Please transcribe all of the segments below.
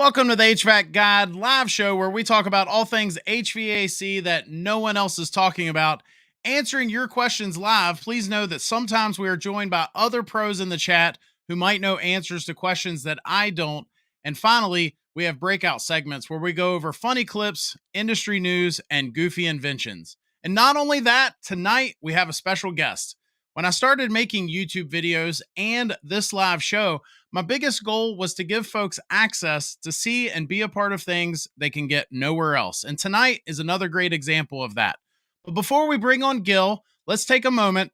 Welcome to the HVAC Guide live show where we talk about all things HVAC that no one else is talking about. Answering your questions live, please know that sometimes we are joined by other pros in the chat who might know answers to questions that I don't. And finally, we have breakout segments where we go over funny clips, industry news, and goofy inventions. And not only that, tonight we have a special guest. When I started making YouTube videos and this live show, my biggest goal was to give folks access to see and be a part of things they can get nowhere else. And tonight is another great example of that. But before we bring on Gil, let's take a moment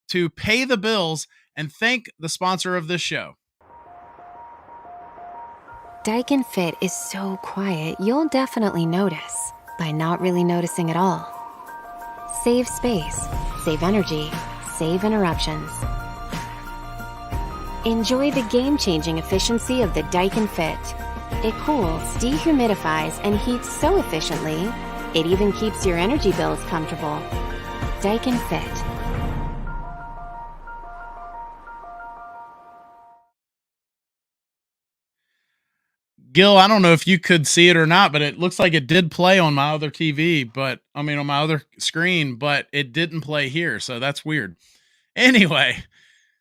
to pay the bills and thank the sponsor of this show. Daikin Fit is so quiet, you'll definitely notice by not really noticing at all. Save space, save energy, save interruptions. Enjoy the game-changing efficiency of the Daikin Fit. It cools, dehumidifies, and heats so efficiently, it even keeps your energy bills comfortable. Daikin Fit. Gil, I don't know if you could see it or not, but it looks like it did play on my other TV, on my other screen, but it didn't play here. So that's weird. Anyway,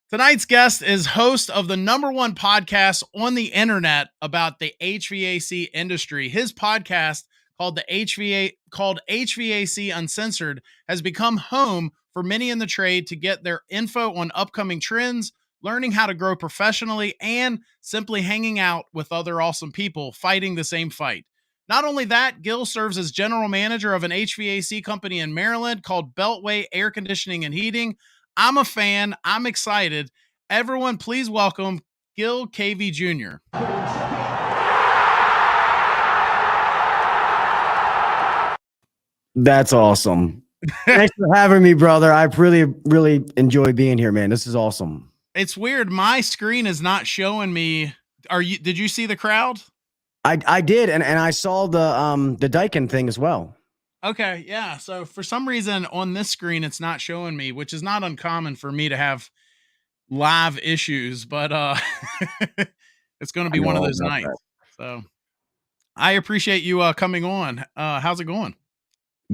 tonight's guest is host of the #1 podcast on the internet about the HVAC industry. His podcast called HVAC Uncensored has become home for many in the trade to get their info on upcoming trends, learning how to grow professionally, and simply hanging out with other awesome people fighting the same fight. Not only that, Gil serves as general manager of an HVAC company in Maryland called Beltway Air Conditioning and Heating. I'm a fan. I'm excited. Everyone, please welcome Gil Cavey Jr. That's awesome. Thanks for having me, brother. I really enjoy being here, man. This is awesome. It's weird. My screen is not showing me. Did you see the crowd? I did, and I saw the Daikin thing as well. Okay, yeah. So for some reason on this screen, it's not showing me, which is not uncommon for me to have live issues, but it's going to be one of those nights. So I appreciate you coming on. How's it going?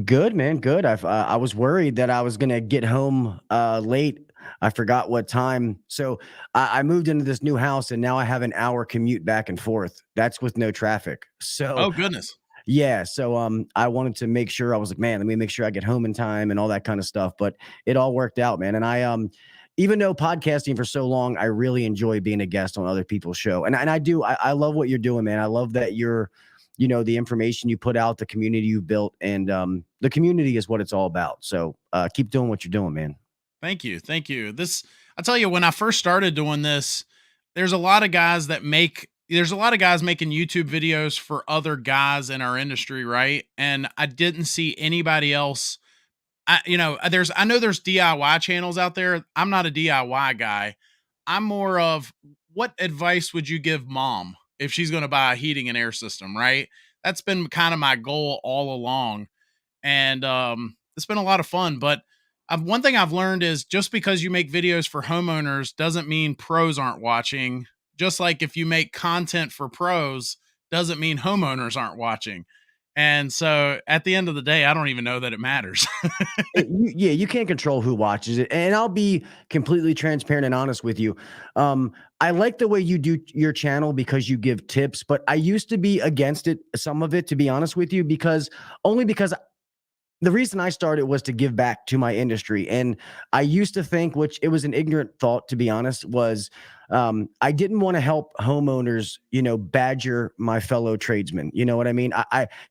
Good, man. Good. I was worried that I was going to get home late. I forgot what time. So I moved into this new house and now I have an hour commute back and forth. That's with no traffic. So, oh goodness. Yeah. So I wanted to make sure, I was like, man, let me make sure I get home in time and all that kind of stuff. But it all worked out, man. And I even though podcasting for so long, I really enjoy being a guest on other people's show. And I do. I love what you're doing, man. I love that you're, the information you put out, the community you built, and the community is what it's all about. So keep doing what you're doing, man. Thank you. Thank you. I tell you, when I first started doing this, there's a lot of guys making YouTube videos for other guys in our industry, right? And I didn't see anybody else. I know there's DIY channels out there. I'm not a DIY guy. I'm more of, what advice would you give mom if she's going to buy a heating and air system, right? That's been kind of my goal all along. And it's been a lot of fun. But one thing I've learned is, just because you make videos for homeowners doesn't mean pros aren't watching. Just like if you make content for pros doesn't mean homeowners aren't watching. And so at the end of the day, I don't even know that it matters. Yeah, you can't control who watches it. And I'll be completely transparent and honest with you. I like the way you do your channel because you give tips, but I used to be against it, some of it, to be honest with you, because the reason I started was to give back to my industry. And I used to think, which it was an ignorant thought, to be honest, was I didn't want to help homeowners, badger my fellow tradesmen. You know what I mean?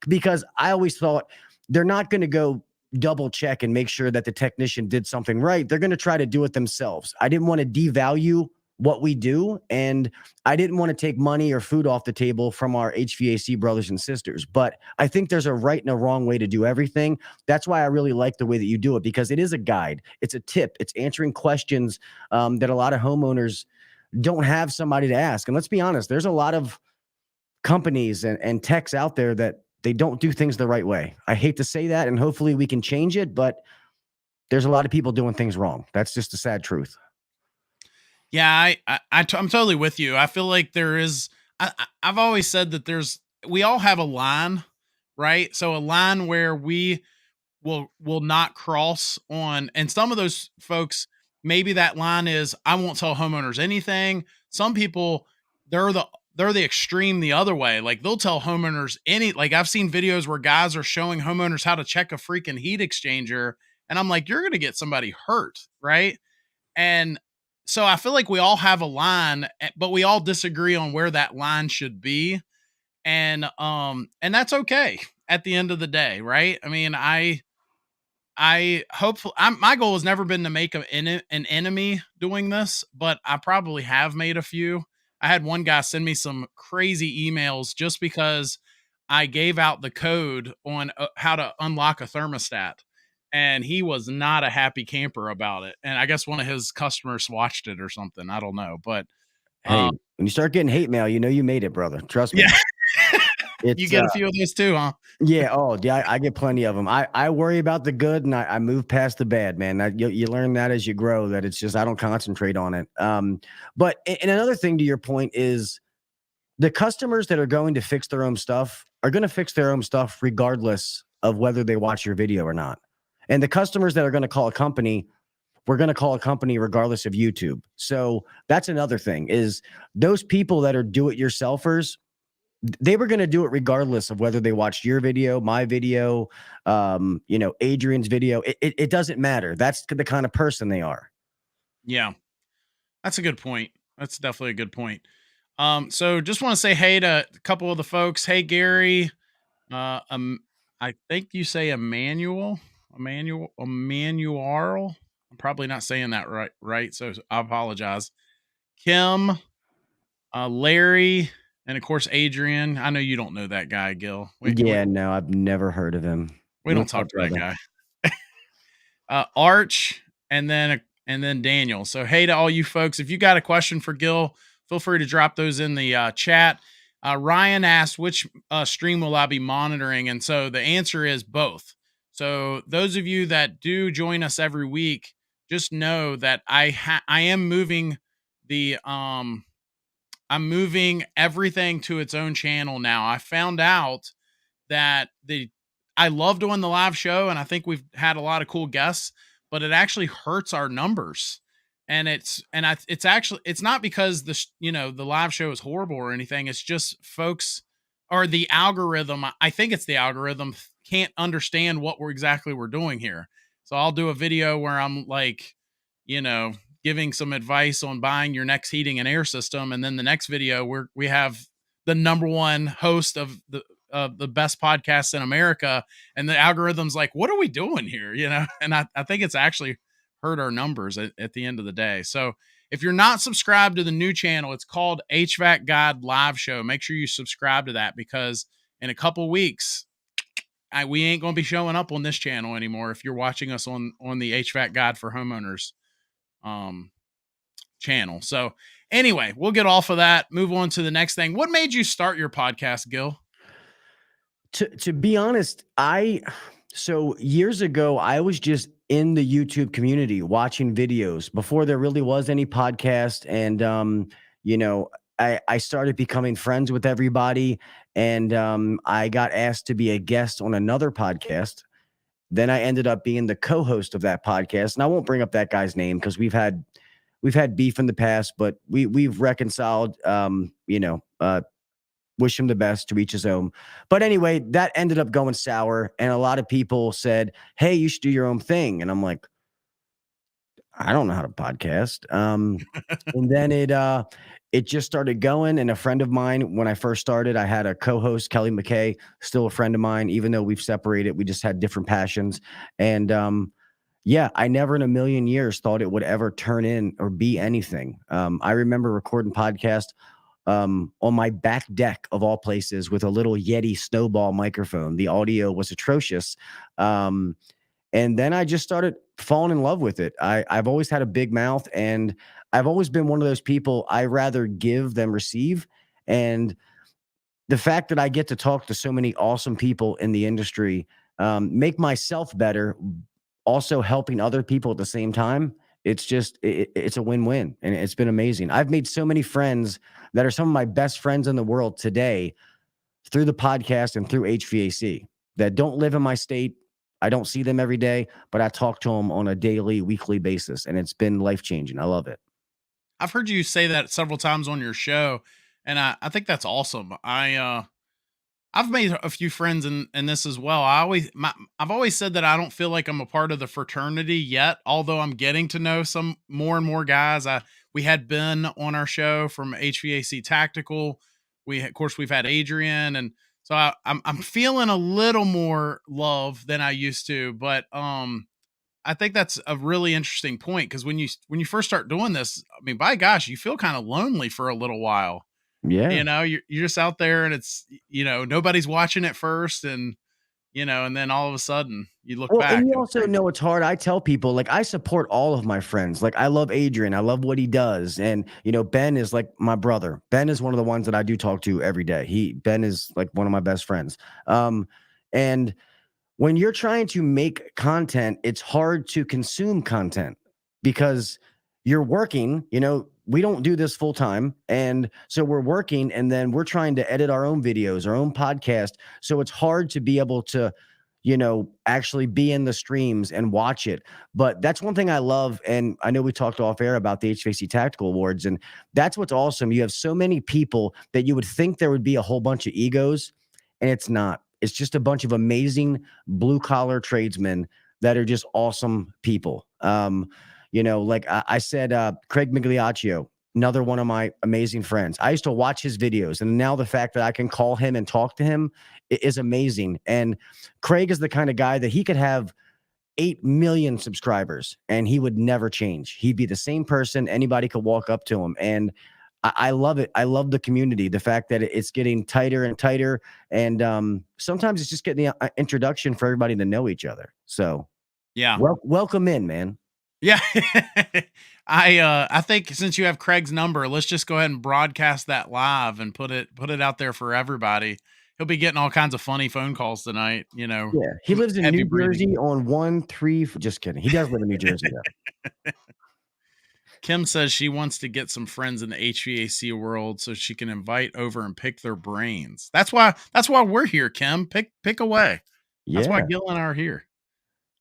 Because I always thought they're not going to go double check and make sure that the technician did something right. They're going to try to do it themselves. I didn't want to devalue what we do, and I didn't want to take money or food off the table from our HVAC brothers and sisters. But I think there's a right and a wrong way to do everything. That's why I really like the way that you do it, because it is a guide. It's a tip. It's answering questions that a lot of homeowners don't have somebody to ask. And let's be honest, there's a lot of companies and techs out there that they don't do things the right way. I hate to say that, and hopefully we can change it, but there's a lot of people doing things wrong. That's just the sad truth. Yeah, I'm totally with you. I feel like there is I've always said that we all have a line, right? So a line where we will not cross on, and some of those folks, maybe that line is I won't tell homeowners anything. Some people, they're the they're the extreme the other way. Like they'll tell homeowners like I've seen videos where guys are showing homeowners how to check a freaking heat exchanger, and I'm like, you're gonna get somebody hurt, right? And so I feel like we all have a line, but we all disagree on where that line should be. And that's okay at the end of the day, right? I mean, I hopefully my goal has never been to make an enemy doing this, but I probably have made a few. I had one guy send me some crazy emails just because I gave out the code on how to unlock a thermostat, and he was not a happy camper about it. And I guess one of his customers watched it or something. I don't know, but Hey, uh, when you start getting hate mail, you know you made it, brother. Trust me. yeah, you It's get a few of those too, huh? yeah, oh, yeah, I get plenty of them. I worry about the good and I move past the bad, man. You learn that as you grow, that it's just I don't concentrate on it. But and another thing to your point is the customers that are going to fix their own stuff are going to fix their own stuff regardless of whether they watch your video or not. And the customers that are going to call a company, we're going to call a company regardless of YouTube. So that's another thing is those people that are do-it-yourselfers, they were going to do it regardless of whether they watched your video, my video, Adrian's video. It doesn't matter. That's the kind of person they are. Yeah, that's a good point. That's definitely a good point. So just want to say hey to a couple of the folks. Hey, Gary. I think you say Emmanuel. I'm probably not saying that right. So I apologize. Kim, Larry, and of course Adrian. I know you don't know that guy, Gil. Yeah, no, I've never heard of him. We don't What's talk up, to that brother? guy. Arch, and then Daniel. So hey to all you folks, if you got a question for Gil, feel free to drop those in the chat. Ryan asked which stream will I be monitoring, and so the answer is both. So those of you that do join us every week, just know that I am moving the I'm moving everything to its own channel now. I found out that I love doing the live show, and I think we've had a lot of cool guests, but it actually hurts our numbers. And it's actually, it's not because the live show is horrible or anything. It's just folks, or the algorithm. I think it's the algorithm can't understand what we're doing here. So I'll do a video where I'm like, you know, giving some advice on buying your next heating and air system, and then the next video we have the number one host of the best podcasts in America, and the algorithm's like, what are we doing here? And I think it's actually hurt our numbers at the end of the day. So if you're not subscribed to the new channel, it's called HVAC Guide Live Show. Make sure you subscribe to that, because in a couple weeks, we ain't going to be showing up on this channel anymore. If you're watching us on the HVAC Guide for Homeowners channel. So anyway, we'll get off of that. Move on to the next thing. What made you start your podcast, Gil? To be honest, so years ago, I was just in the YouTube community watching videos before there really was any podcast. And, I started becoming friends with everybody, and I got asked to be a guest on another podcast. Then I ended up being the co-host of that podcast. And I won't bring up that guy's name because we've had beef in the past, but we've reconciled, wish him the best to reach his own. But anyway, that ended up going sour. And a lot of people said, hey, you should do your own thing. And I'm like, I don't know how to podcast. And then it just started going. And a friend of mine, when I first started, I had a co-host, Kelly McKay, still a friend of mine, even though we've separated, we just had different passions. And yeah, I never in a million years thought it would ever turn in or be anything. I remember recording podcast on my back deck of all places with a little Yeti snowball microphone. The audio was atrocious. And then I just started falling in love with it. I've always had a big mouth, and I've always been one of those people, I rather give than receive. And the fact that I get to talk to so many awesome people in the industry, make myself better, also helping other people at the same time, it's just it's a win-win, and it's been amazing. I've made so many friends that are some of my best friends in the world today through the podcast and through HVAC that don't live in my state. I don't see them every day, but I talk to them on a daily, weekly basis, and it's been life-changing. I love it. I've heard you say that several times on your show, and I think that's awesome. I've made a few friends in this as well. I've always said that I don't feel like I'm a part of the fraternity yet, although I'm getting to know some more and more guys. We had Ben on our show from HVAC Tactical. Of course we've had Adrian, and so I'm feeling a little more love than I used to. But I think that's a really interesting point, because when you first start doing this, I mean, by gosh, you feel kind of lonely for a little while. Yeah. You're just out there, and it's, nobody's watching at first, and and then all of a sudden you look Well, back and you and it's also crazy. know it's hard. I tell people, like, I support all of my friends. Like, I love Adrian. I love what he does. And, Ben is like my brother. Ben is one of the ones that I do talk to every day. Ben is like one of my best friends. And when you're trying to make content, it's hard to consume content because you're working, we don't do this full time. And so we're working, and then we're trying to edit our own videos, our own podcast. So it's hard to be able to, actually be in the streams and watch it. But that's one thing I love. And I know we talked off air about the HVAC Tactical Awards, and that's what's awesome. You have so many people that you would think there would be a whole bunch of egos, and it's not. It's just a bunch of amazing blue collar tradesmen that are just awesome people. Like I said, Craig Migliaccio, another one of my amazing friends. I used to watch his videos, and now the fact that I can call him and talk to him is amazing. And Craig is the kind of guy that he could have 8 million subscribers and he would never change. He'd be the same person. Anybody could walk up to him. And I love it. I love the community, the fact that it's getting tighter and tighter. And sometimes it's just getting the introduction for everybody to know each other. So Yeah. welcome in, man. Yeah. I think since you have Craig's number, let's just go ahead and broadcast that live and put it out there for everybody. He'll be getting all kinds of funny phone calls tonight, Yeah. He lives in heavy New breathing. Jersey on 1-3. Just kidding. He does live in New Jersey, though. Kim says she wants to get some friends in the HVAC world so she can invite over and pick their brains. That's why we're here, Kim. Pick away. That's why Yeah. Gil and I are here.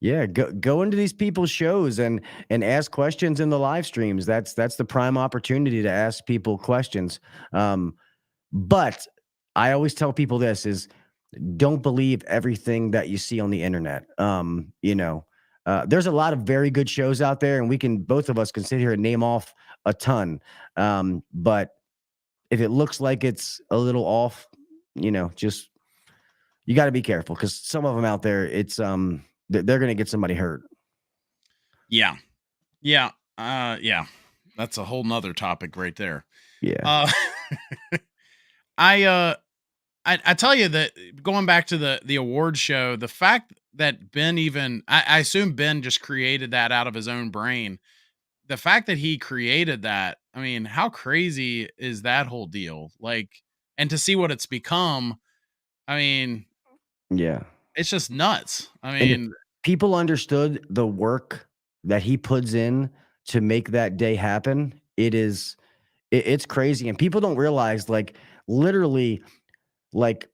Yeah, go into these people's shows and ask questions in the live streams. That's the prime opportunity to ask people questions. But I always tell people this is don't believe everything that you see on the internet. There's a lot of very good shows out there, and both of us can sit here and name off a ton. But if it looks like it's a little off, just you got to be careful, because some of them out there, it's they're going to get somebody hurt. Yeah. Yeah. Yeah. That's a whole nother topic right there. Yeah. I tell you that going back to the award show, the fact that Ben I assume Ben just created that out of his own brain. The fact that he created that, I mean, how crazy is that whole deal? Like, and to see what it's become, I mean, Yeah. it's just nuts. I And if mean, people understood the work that he puts in to make that day happen, it's crazy. And people don't realize, like, literally, like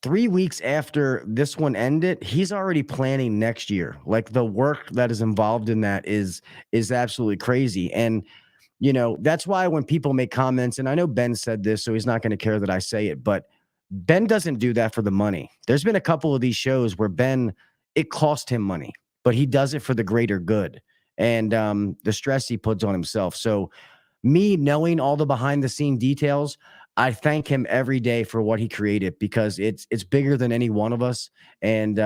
3 weeks after this one ended, he's already planning next year. Like, the work that is involved in that is absolutely crazy. And that's why when people make comments, and I know Ben said this, so he's not going to care that I say it, but Ben doesn't do that for the money. There's been a couple of these shows where it cost him money, but he does it for the greater good and the stress he puts on himself. So me knowing all the behind the scene details, I thank him every day for what he created, because it's bigger than any one of us. And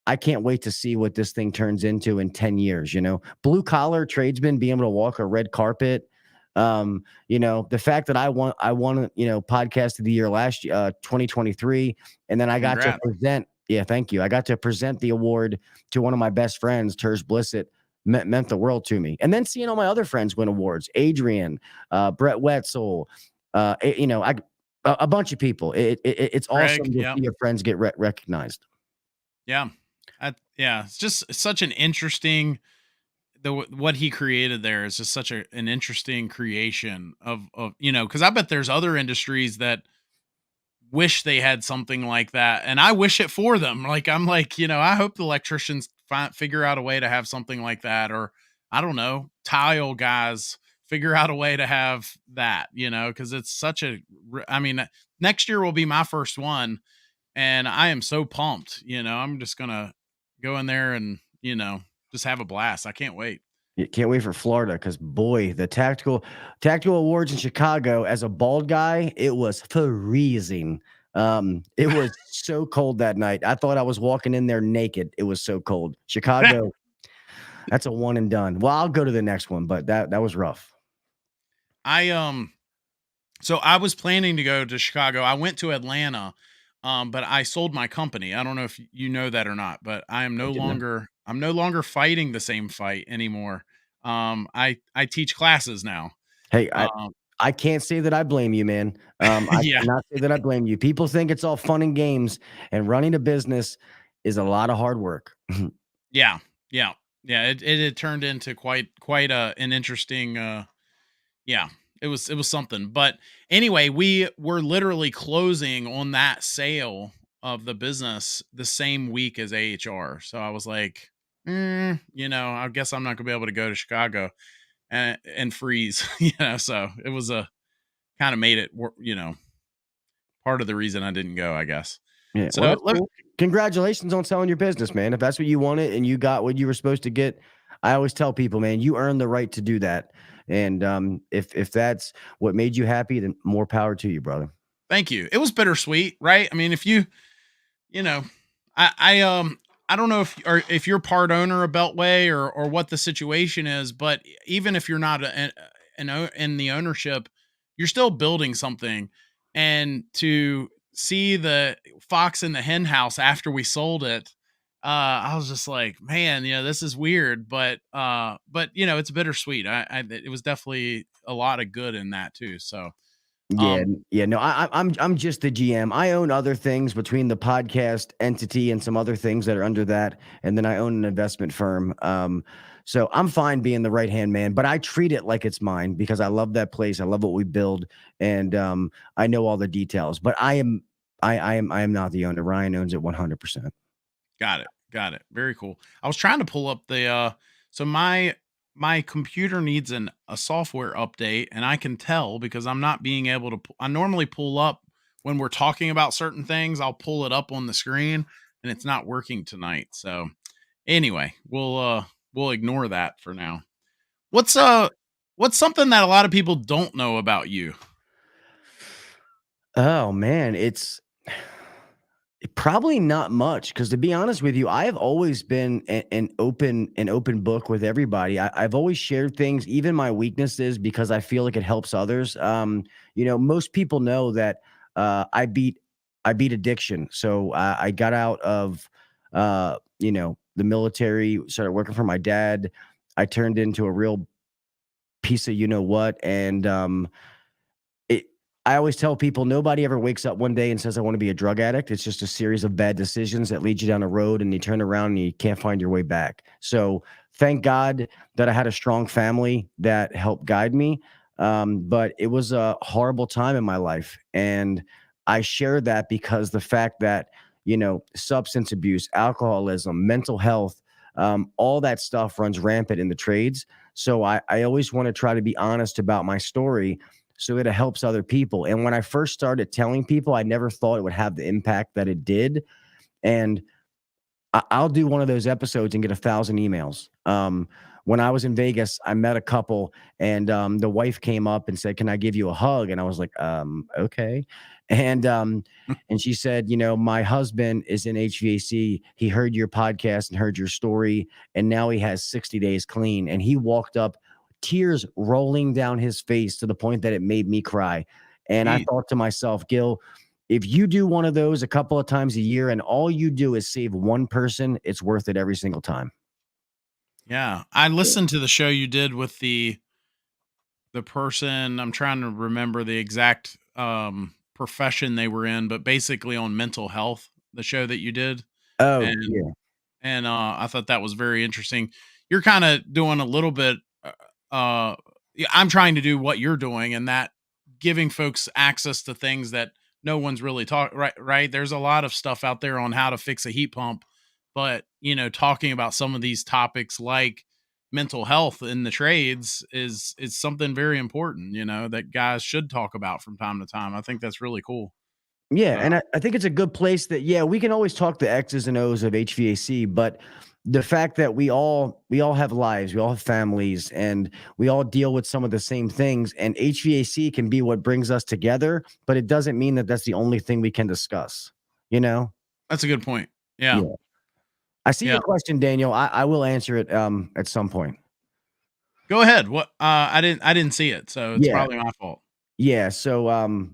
I can't wait to see what this thing turns into in 10 years, blue collar tradesmen being able to walk a red carpet. The fact that I won, podcast of the year last year, 2023. And then I got to present. Yeah, thank you. I got to present the award to one of my best friends, Terz Blissett. Meant the world to me. And then seeing all my other friends win awards, Adrian, Brett Wetzel, a bunch of people. It's Greg, awesome to see your friends get recognized. yeah. Yeah. It's just such an interesting, what he created there is just such an interesting creation of because I bet there's other industries that wish they had something like that, and I wish it for them. Like I'm like, I hope the electricians figure out a way to have something like that, or I don't know, tile guys figure out a way to have that, because it's such I mean, next year will be my first one, and I am so pumped. I'm just gonna go in there and just have a blast. I can't wait. You can't wait for Florida because boy, the tactical awards in Chicago. As a bald guy, it was freezing. It was so cold that night. I thought I was walking in there naked. It was so cold. Chicago, that's a one and done. Well, I'll go to the next one, but that was rough. I So I was planning to go to Chicago. I went to Atlanta, but I sold my company. I don't know if you know that or not, but I didn't know. I'm no longer fighting the same fight anymore. I teach classes now. Hey, Um, I can't say that I blame you, man. I yeah, cannot say that I blame you. People think it's all fun and games, and running a business is a lot of hard work. yeah, yeah, yeah. It had turned into quite an interesting. Yeah, it was something. But anyway, we were literally closing on that sale of the business the same week as AHR. So I was like, I guess I'm not gonna be able to go to Chicago and freeze. So it was a kind of made it part of the reason I didn't go, I guess. Yeah, well, So that's cool. Congratulations on selling your business, man. If that's what you wanted and you got what you were supposed to get, I always tell people, man, you earned the right to do that. And if that's what made you happy, then more power to you, brother. thank you. It was bittersweet, right? I mean, if you know, I don't know if you're part owner of Beltway or what the situation is, but even if you're not in the ownership, you're still building something, and to see the fox in the hen house after we sold it, I was just like, man, this is weird, but it's bittersweet. It was definitely a lot of good in that too. So, Yeah, um, yeah, no, I'm just the GM. I own other things between the podcast entity and some other things that are under that, and then I own an investment firm. So I'm fine being the right hand man, but I treat it like it's mine because I love that place. I love what we build, and I know all the details. But I am not the owner. Ryan owns it 100%. got it. Got it. Very cool. I was trying to pull up so my computer needs a software update, and I can tell because I'm not being able to I normally pull up when we're talking about certain things, I'll pull it up on the screen, and it's not working tonight. So anyway, we'll ignore that for now. What's what's something that a lot of people don't know about you? Oh man, it's probably not much because to be honest with you, I have always been an open book with everybody. I've always shared things, even my weaknesses, because I feel like it helps others. Most people know that I beat addiction. So I got out of the military, started working for my dad. I turned into a real piece of you know what, and it I always tell people nobody ever wakes up one day and says, I want to be a drug addict. It's just a series of bad decisions that lead you down a road and you turn around and you can't find your way back. So thank God that I had a strong family that helped guide me. But it was a horrible time in my life. And I share that because the fact that, substance abuse, alcoholism, mental health, all that stuff runs rampant in the trades. So I always want to try to be honest about my story so that it helps other people. And when I first started telling people, I never thought it would have the impact that it did. And I'll do one of those episodes and get 1,000 emails. When I was in Vegas, I met a couple, and the wife came up and said, "Can I give you a hug?" And I was like, "Okay." And she said, "My husband is in HVAC. He heard your podcast and heard your story, and now he has 60 days clean." And he walked up, tears rolling down his face to the point that it made me cry. And I Gee, thought to myself, Gil, if you do one of those a couple of times a year and all you do is save one person, it's worth it every single time. yeah. I listened to the show you did with the person. I'm trying to remember the exact profession they were in, but basically on mental health, the show that you did. Oh, And yeah. I thought that was very interesting. you're kind of doing a little bit. Yeah, I'm trying to do what you're doing, and that giving folks access to things that no one's really talk right. Right. There's a lot of stuff out there on how to fix a heat pump, but talking about some of these topics like mental health in the trades is something very important. That guys should talk about from time to time. I think that's really cool. Yeah, So and I think it's a good place that we can always talk the X's and O's of HVAC, but the fact that we all have lives, we all have families, and we all deal with some of the same things, and HVAC can be what brings us together, but it doesn't mean that that's the only thing we can discuss, you know? that's a good point. Yeah. Yeah. I see Yeah. your question, Daniel. I will answer it at some point. Go ahead. What I didn't see it, so it's Yeah. probably my fault. Yeah. So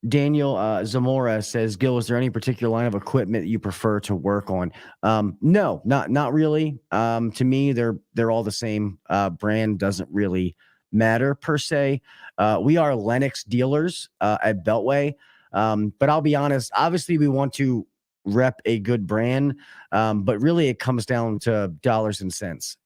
Daniel Zamora says, Gil, is there any particular line of equipment that you prefer to work on? No, not really. To me, they're all the same. Brand doesn't really matter per se. We are Lennox dealers at Beltway, but I'll be honest. Obviously, we want to rep a good brand, but really, it comes down to dollars and cents.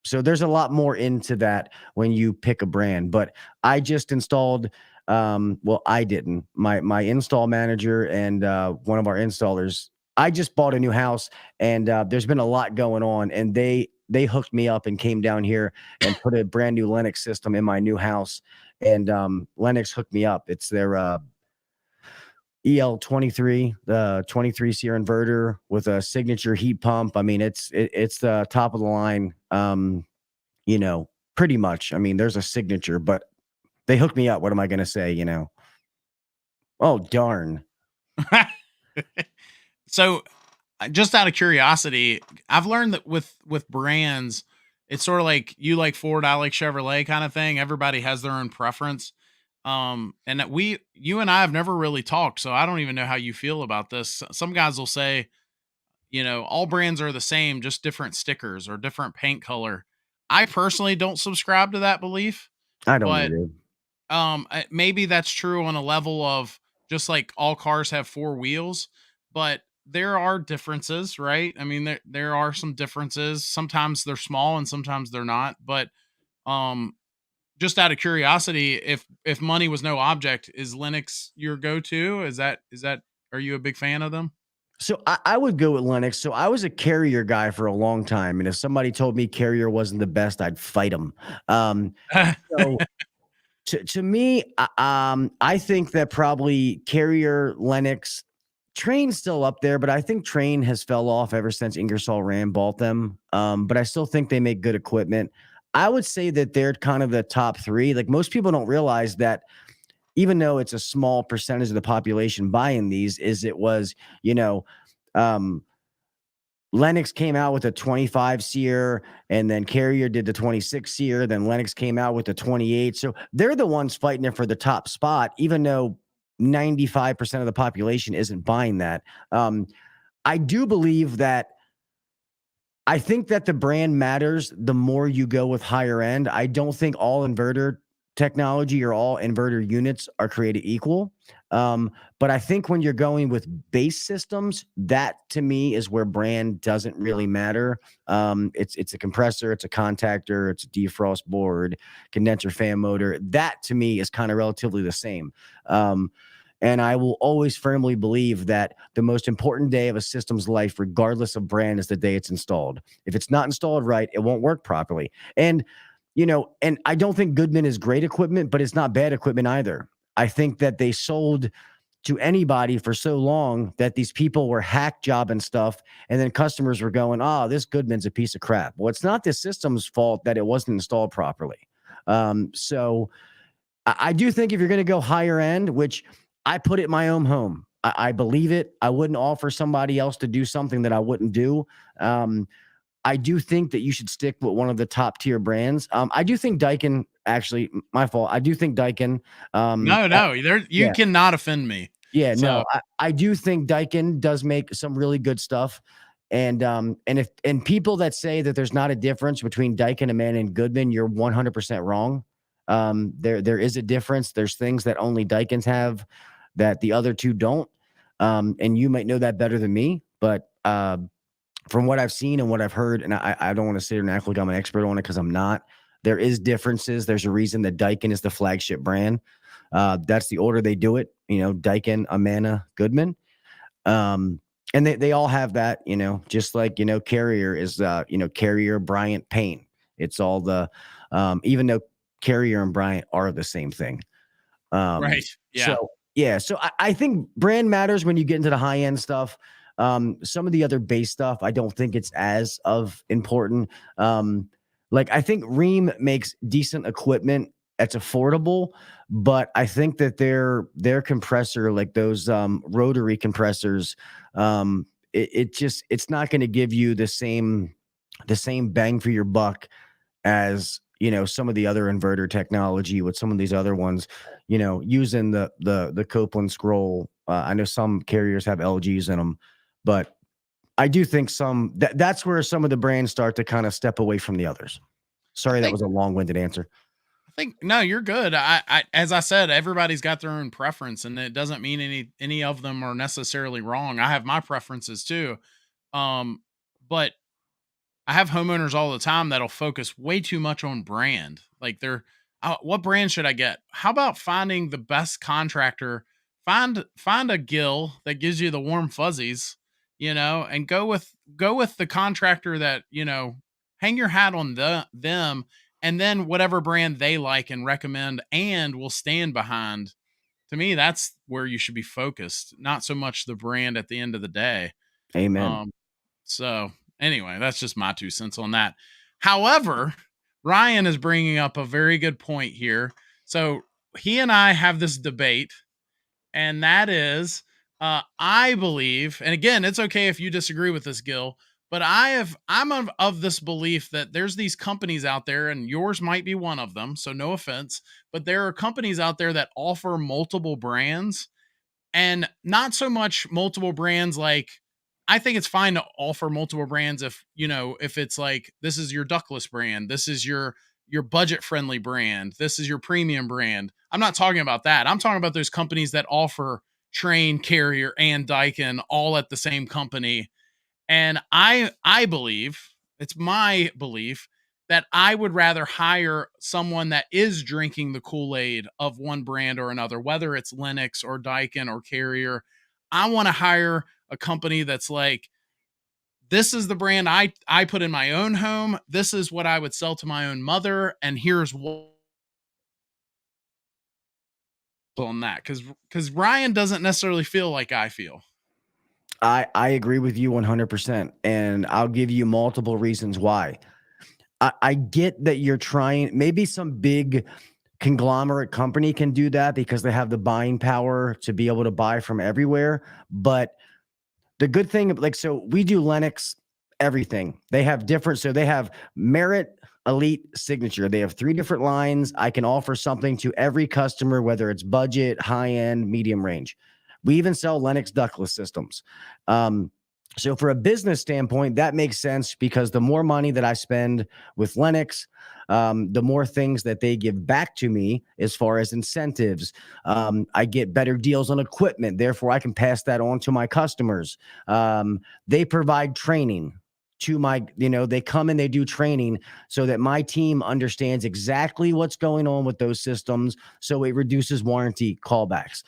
So there's a lot more into that when you pick a brand. But I just installed well, I didn't. My install manager and one of our installers. I just bought a new house, and there's been a lot going on, and they hooked me up and came down here and put a brand new Lennox system in my new house. And Lennox hooked me up. It's their EL23, the 23 SEER inverter with a signature heat pump. I mean, it's the top of the line. Pretty much. I mean, there's a signature, but they hooked me up. What am I going to say? Oh, darn. So, just out of curiosity, I've learned that with brands, it's sort of like you like Ford, I like Chevrolet kind of thing. Everybody has their own preference. And that you and I have never really talked, so I don't even know how you feel about this. Some guys will say, all brands are the same, just different stickers or different paint color. I personally don't subscribe to that belief, I don't but either. maybe that's true on a level of just like all cars have four wheels, but there are differences, right? I mean, there are some differences. Sometimes they're small and sometimes they're not. But um, just out of curiosity, if money was no object, is Linux your go-to? Is that are you a big fan of them? So I would go with Lennox. So I was a Carrier guy for a long time, and if somebody told me Carrier wasn't the best, I'd fight them. So to me, I think that probably Carrier, Lennox, Train's still up there, but I think Train has fell off ever since Ingersoll Rand bought them. But I still think they make good equipment. I would say that they're kind of the top three. Like, most people don't realize that even though it's a small percentage of the population buying these, it was, um, Lennox came out with a 25 SEER, and then Carrier did the 26 SEER. Then Lennox came out with the 28. So they're the ones fighting it for the top spot, even though 95% of the population isn't buying that. I do believe that I think that the brand matters the more you go with higher end. I don't think all inverter technology or all inverter units are created equal. But I think when you're going with base systems, that to me is where brand doesn't really matter. It's a compressor, it's a contactor, it's a defrost board, condenser fan motor. That to me is kind of relatively the same. And I will always firmly believe that the most important day of a system's life, regardless of brand, is the day it's installed. If it's not installed right, it won't work properly. And I don't think Goodman is great equipment, but it's not bad equipment either. I think that they sold to anybody for so long that these people were hack jobbing stuff, and then customers were going, "Oh, this Goodman's a piece of crap." Well, it's not the system's fault that it wasn't installed properly. So I do think if you're going to go higher end, which I put it in my own home, I believe it. I wouldn't offer somebody else to do something that I wouldn't do. I do think that you should stick with one of the top tier brands. I do think Daikin, actually, my fault. I do think Daikin. No, you Yeah. cannot offend me. Yeah, So no, I do think Daikin does make some really good stuff. And people that say that there's not a difference between Daikin, Man, and Goodman, you're 100% wrong. There is a difference. There's things that only Daikins have that the other two don't. And you might know that better than me, but from what I've seen and what I've heard, and I don't want to sit here and act like I'm an expert on it because I'm not. There is differences. There's a reason that Daikin is the flagship brand. That's the order they do it. Daikin, Amana, Goodman. And they all have that, just like, Carrier is, Carrier, Bryant, Payne. It's all the, even though Carrier and Bryant are the same thing. Right. Yeah. So I think brand matters when you get into the high end stuff. Some of the other base stuff, I don't think it's as of important. Like I think Rheem makes decent equipment that's affordable, but I think that their compressor, like those rotary compressors, it's not going to give you the same bang for your buck as some of the other inverter technology with some of these other ones, using the Copeland scroll. I know some Carriers have LGs in them, but I do think that's where some of the brands start to kind of step away from the others. Sorry, that was a long-winded answer. I think no, you're good. I as I said, everybody's got their own preference, and it doesn't mean any of them are necessarily wrong. I have my preferences too. But I have homeowners all the time that'll focus way too much on brand. Like what brand should I get? How about finding the best contractor? Find a Gil that gives you the warm fuzzies, and go with the contractor that, hang your hat on them, and then whatever brand they like and recommend and will stand behind. To me, that's where you should be focused, not so much the brand at the end of the day. Amen. So anyway, that's just my 2 cents on that. However, Ryan is bringing up a very good point here. So he and I have this debate, and that is, I believe, and again, it's okay if you disagree with this, Gil, but I'm of this belief that there's these companies out there, and yours might be one of them, so no offense, but there are companies out there that offer multiple brands, and not so much multiple brands. Like, I think it's fine to offer multiple brands if it's like, this is your ductless brand, this is your budget friendly brand, this is your premium brand. I'm not talking about that. I'm talking about those companies that offer Train, Carrier, and Daikin all at the same company. And I believe, it's my belief, that I would rather hire someone that is drinking the Kool-Aid of one brand or another, whether it's Lennox or Daikin or Carrier. I want to hire a company that's like, this is the brand I put in my own home. This is what I would sell to my own mother. And here's what on that. Because Ryan doesn't necessarily feel like I feel. I agree with you 100%. And I'll give you multiple reasons why. I get that you're trying, maybe some big conglomerate company can do that because they have the buying power to be able to buy from everywhere. But the good thing, so we do Lennox, everything. They have different, so they have Merit, Elite, Signature. They have 3 different lines. I can offer something to every customer, whether it's budget, high end, medium range. We even sell Lennox ductless systems. So for a business standpoint, that makes sense because the more money that I spend with Lennox, the more things that they give back to me as far as incentives. I get better deals on equipment. Therefore, I can pass that on to my customers. They provide training to they come and they do training so that my team understands exactly what's going on with those systems. So it reduces warranty callbacks.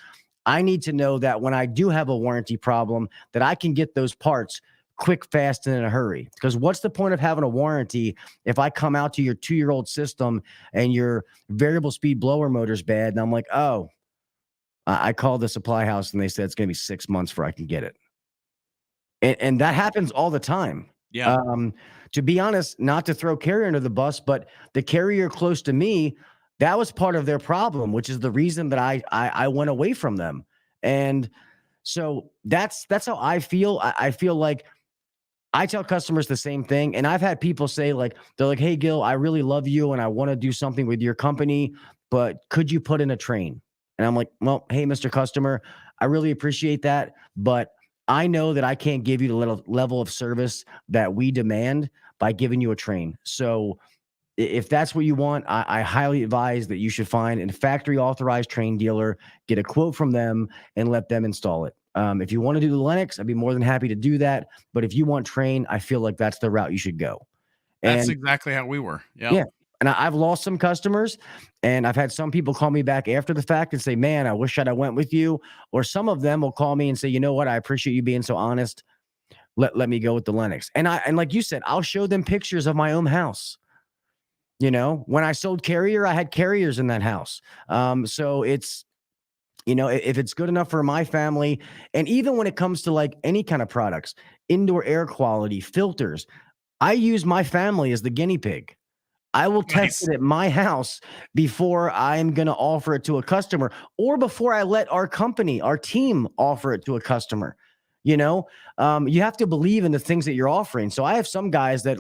I need to know that when I do have a warranty problem, that I can get those parts quick, fast, and in a hurry. Because what's the point of having a warranty if I come out to your 2-year-old system and your variable speed blower motor's bad? And I'm like, oh, I called the supply house and they said it's going to be 6 months before I can get it. And that happens all the time. Yeah. To be honest, not to throw Carrier under the bus, but the Carrier close to me, that was part of their problem, which is the reason that I went away from them. And so that's how I feel. I feel like I tell customers the same thing. And I've had people say, like, they're like, hey, Gil, I really love you and I want to do something with your company, but could you put in a train? And I'm like, well, hey, Mr. Customer, I really appreciate that, but I know that I can't give you the level of service that we demand by giving you a train. So if that's what you want, I highly advise that you should find a factory authorized train dealer, get a quote from them, and let them install it. If you want to do the Lennox, I'd be more than happy to do that. But if you want Train, I feel like that's the route you should go. That's And exactly how we were. Yep. yeah. And I've lost some customers, and I've had some people call me back after the fact and say, man, I wish I'd have went with you. Or some of them will call me and say, you know what? I appreciate you being so honest. Let me go with the Lennox. And like you said, I'll show them pictures of my own house. When I sold Carrier, I had Carriers in that house. So it's, if it's good enough for my family, and even when it comes to like any kind of products, indoor air quality, filters, I use my family as the guinea pig. I will test Nice. it at my house before I'm going to offer it to a customer, or before I let our company, our team offer it to a customer. You have to believe in the things that you're offering. So I have some guys that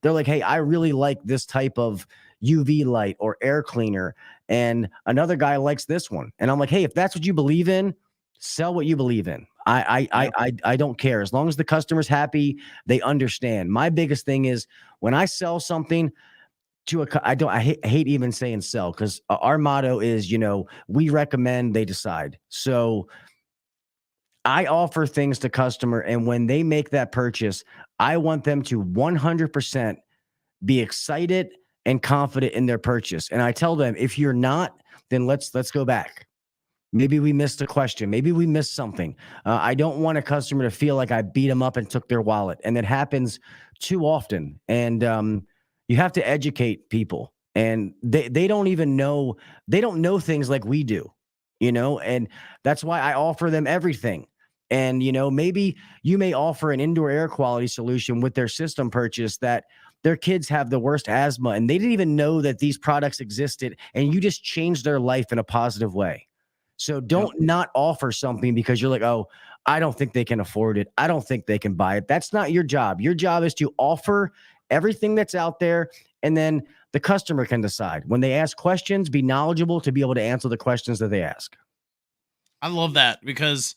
they're like, hey, I really like this type of UV light or air cleaner. And another guy likes this one. And I'm like, hey, if that's what you believe in, sell what you believe in. I don't care. As long as the customer's happy, they understand. My biggest thing is when I sell something, I hate even saying sell, because our motto is, we recommend, they decide. So I offer things to customer, and when they make that purchase, I want them to 100% be excited and confident in their purchase. And I tell them, if you're not, then let's go back. Maybe we missed a question. Maybe we missed something. I don't want a customer to feel like I beat them up and took their wallet. And it happens too often. And you have to educate people. And they don't even know. They don't know things like we do, and that's why I offer them everything. And, maybe you may offer an indoor air quality solution with their system purchase that their kids have the worst asthma and they didn't even know that these products existed, and you just changed their life in a positive way. So Yep. don't not offer something because you're like, oh, I don't think they can afford it. I don't think they can buy it. That's not your job. Your job is to offer everything that's out there, and then the customer can decide. When they ask questions, be knowledgeable to be able to answer the questions that they ask. I love that because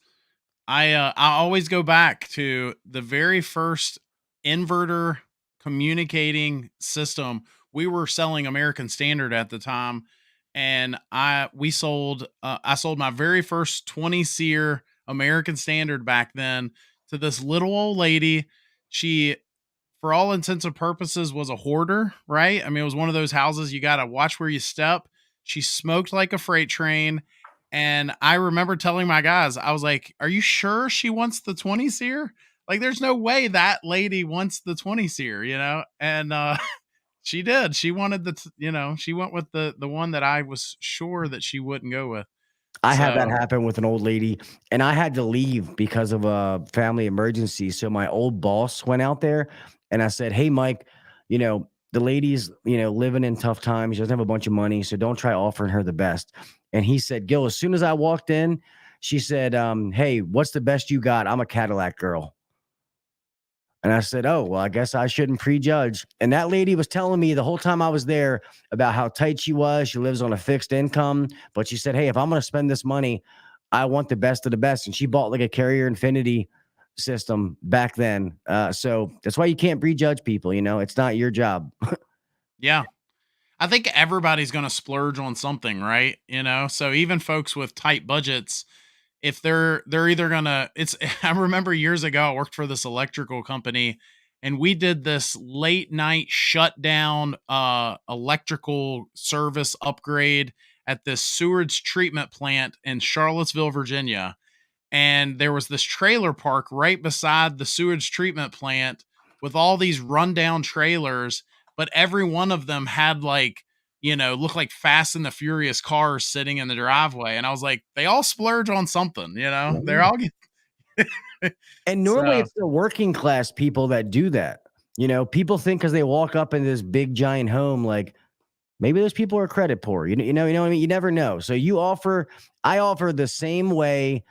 I always go back to the very first inverter communicating system. We were selling American Standard at the time, and I sold my very first 20 SEER American Standard back then to this little old lady. She, for all intents and purposes, was a hoarder, right? I mean, it was one of those houses you got to watch where you step. She smoked like a freight train. And I remember telling my guys, I was like, are you sure she wants the 20 SEER? Like, there's no way that lady wants the 20 SEER, And she did. She wanted she went with the one that I was sure that she wouldn't go with. I had that So happen with an old lady, and I had to leave because of a family emergency. So my old boss went out there, and I said, hey, Mike, the lady's, living in tough times. She doesn't have a bunch of money, so don't try offering her the best. And he said, Gil, as soon as I walked in, she said, hey, what's the best you got? I'm a Cadillac girl. And I said, oh, well, I guess I shouldn't prejudge. And that lady was telling me the whole time I was there about how tight she was. She lives on a fixed income. But she said, hey, if I'm going to spend this money, I want the best of the best. And she bought like a Carrier Infinity system back then. So that's why you can't prejudge people. It's not your job. yeah, I think everybody's going to splurge on something, right? So even folks with tight budgets, if they're either gonna it's I remember years ago I worked for this electrical company, and we did this late night shutdown electrical service upgrade at this sewage treatment plant in Charlottesville, Virginia. And there was this trailer park right beside the sewage treatment plant with all these rundown trailers, but every one of them had looked like Fast and the Furious cars sitting in the driveway. And I was like, they all splurge on something, they're all And normally so it's the working class people that do that. People think because they walk up in this big giant home, like maybe those people are credit poor. You know what I mean? You never know. So I offer the same way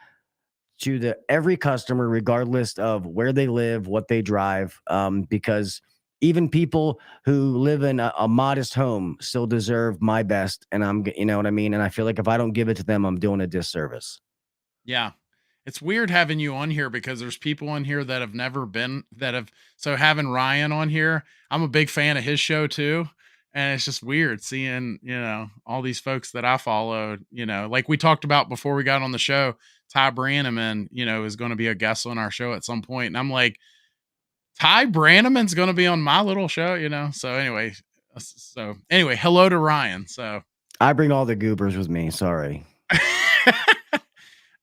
to every customer, regardless of where they live, what they drive, because even people who live in a modest home still deserve my best. And you know what I mean? And I feel like if I don't give it to them, I'm doing a disservice. yeah. It's weird having you on here because there's people on here that have never been that have so having Ryan on here, I'm a big fan of his show too. And it's just weird seeing, all these folks that I followed, like we talked about before we got on the show, Ty Brannaman, is going to be a guest on our show at some point. And I'm like, Ty Brannaman's going to be on my little show. So anyway, hello to Ryan. So, I bring all the goobers with me. Sorry.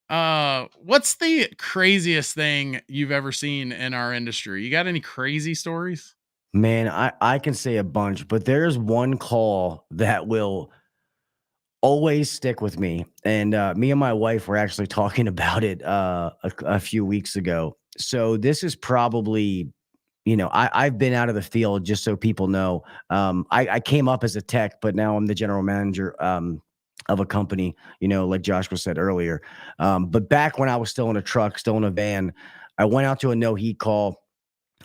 what's the craziest thing you've ever seen in our industry? You got any crazy stories? Man, I can say a bunch, but there's one call that will always stick with me. And me and my wife were actually talking about it a few weeks ago. So this is probably, I've been out of the field just so people know. I came up as a tech, but now I'm the general manager of a company, like Joshua said earlier. But back when I was still in a truck, still in a van, I went out to a no heat call.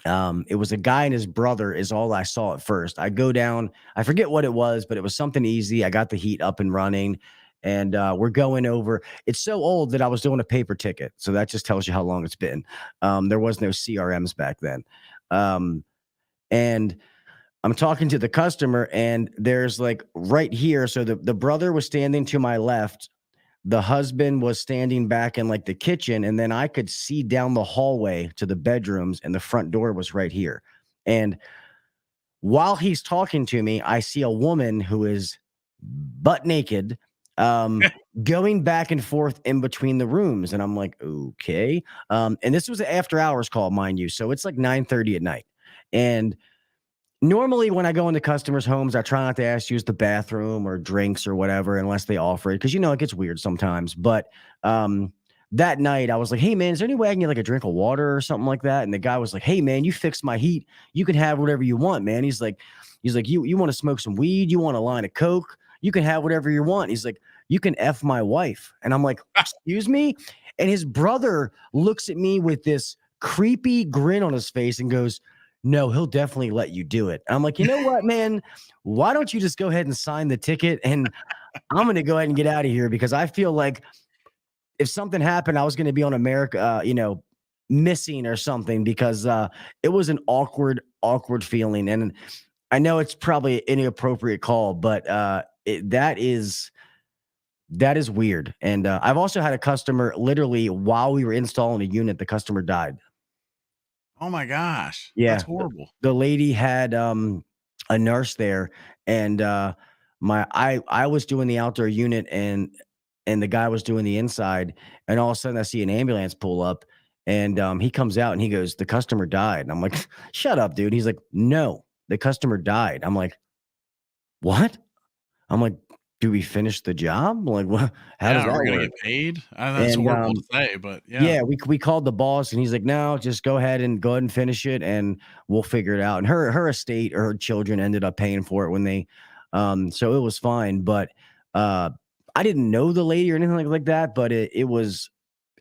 It was a guy and his brother is all I saw at first. I go down, I forget what it was, but it was something easy. I got the heat up and running, and we're going over. It's so old that I was doing a paper ticket. So that just tells you how long it's been. There was no CRMs back then. And I'm talking to the customer, and there's like right here. So the brother was standing to my left. The husband was standing back in like the kitchen, and then I could see down the hallway to the bedrooms, and the front door was right here. And while he's talking to me, I see a woman who is butt naked, um, going back and forth in between the rooms. And I'm like, okay. And this was an after hours call, mind you. So it's like 9:30 at night. And normally, when I go into customers' homes, I try not to ask to use the bathroom or drinks or whatever unless they offer it, because it gets weird sometimes. But that night, I was like, "Hey man, is there any way I can get like a drink of water or something like that?" And the guy was like, "Hey man, you fixed my heat. You can have whatever you want, man." He's like, you want to smoke some weed? You want a line of coke? You can have whatever you want. He's like, "You can f my wife," and I'm like, "Excuse me?" And his brother looks at me with this creepy grin on his face and goes, "No, he'll definitely let you do it." I'm like, "You know what, man? Why don't you just go ahead and sign the ticket? And I'm going to go ahead and get out of here, because I feel like if something happened, I was going to be on America, missing or something, because it was an awkward feeling." And I know it's probably an inappropriate call, but that is weird. And I've also had a customer, literally while we were installing a unit, the customer died. Oh my gosh, that's Yeah, horrible. the lady had, a nurse there, and, I was doing the outdoor unit, and the guy was doing the inside, and all of a sudden I see an ambulance pull up, and, he comes out and he goes, "The customer died." And I'm like, "Shut up, dude." He's like, "No, the customer died." I'm like, "What?" I'm like, "Do we finish the job? Like, what? How does Yeah, we're that gonna work?" get paid. That's And, horrible to say, but yeah. yeah, we called the boss, and he's like, "No, just go ahead and finish it, and we'll figure it out." And her estate or her children ended up paying for it when they, so it was fine. But uh, I didn't know the lady or anything like that, but it was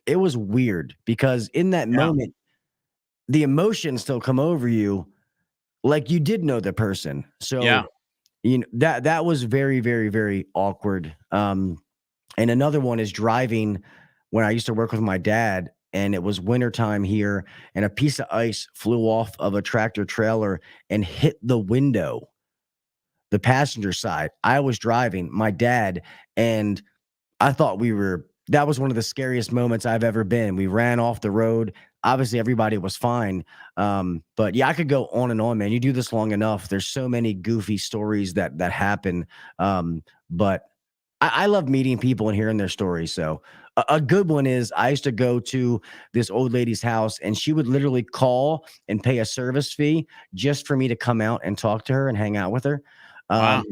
weird, because in that Yeah. moment, the emotions still come over you, like you did know the person. Yeah. So that was very, very, very awkward. And another one is driving when I used to work with my dad, and it was wintertime here, and a piece of ice flew off of a tractor trailer and hit the window, the passenger side. I was driving, my dad, and I thought that was one of the scariest moments I've ever been. We ran off the road. Obviously, everybody was fine. But yeah, I could go on and on, man. You do this long enough, there's so many goofy stories that happen. But I love meeting people and hearing their stories. So a good one is, I used to go to this old lady's house, and she would literally call and pay a service fee just for me to come out and talk to her and hang out with her. Um, Wow.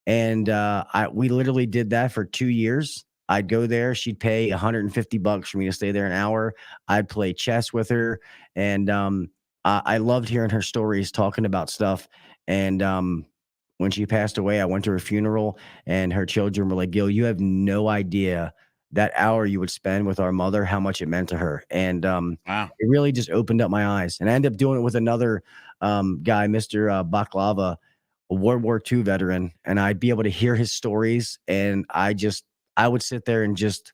and we literally did that for 2 years. I'd go there. She'd pay $150 for me to stay there an hour. I'd play chess with her, and I loved hearing her stories, talking about stuff. And when she passed away, I went to her funeral, and her children were like, "Gil, you have no idea that hour you would spend with our mother, how much it meant to her." And Wow. it really just opened up my eyes. And I ended up doing it with another guy, Mr. Baklava, a World War II veteran, and I'd be able to hear his stories, and I would sit there and just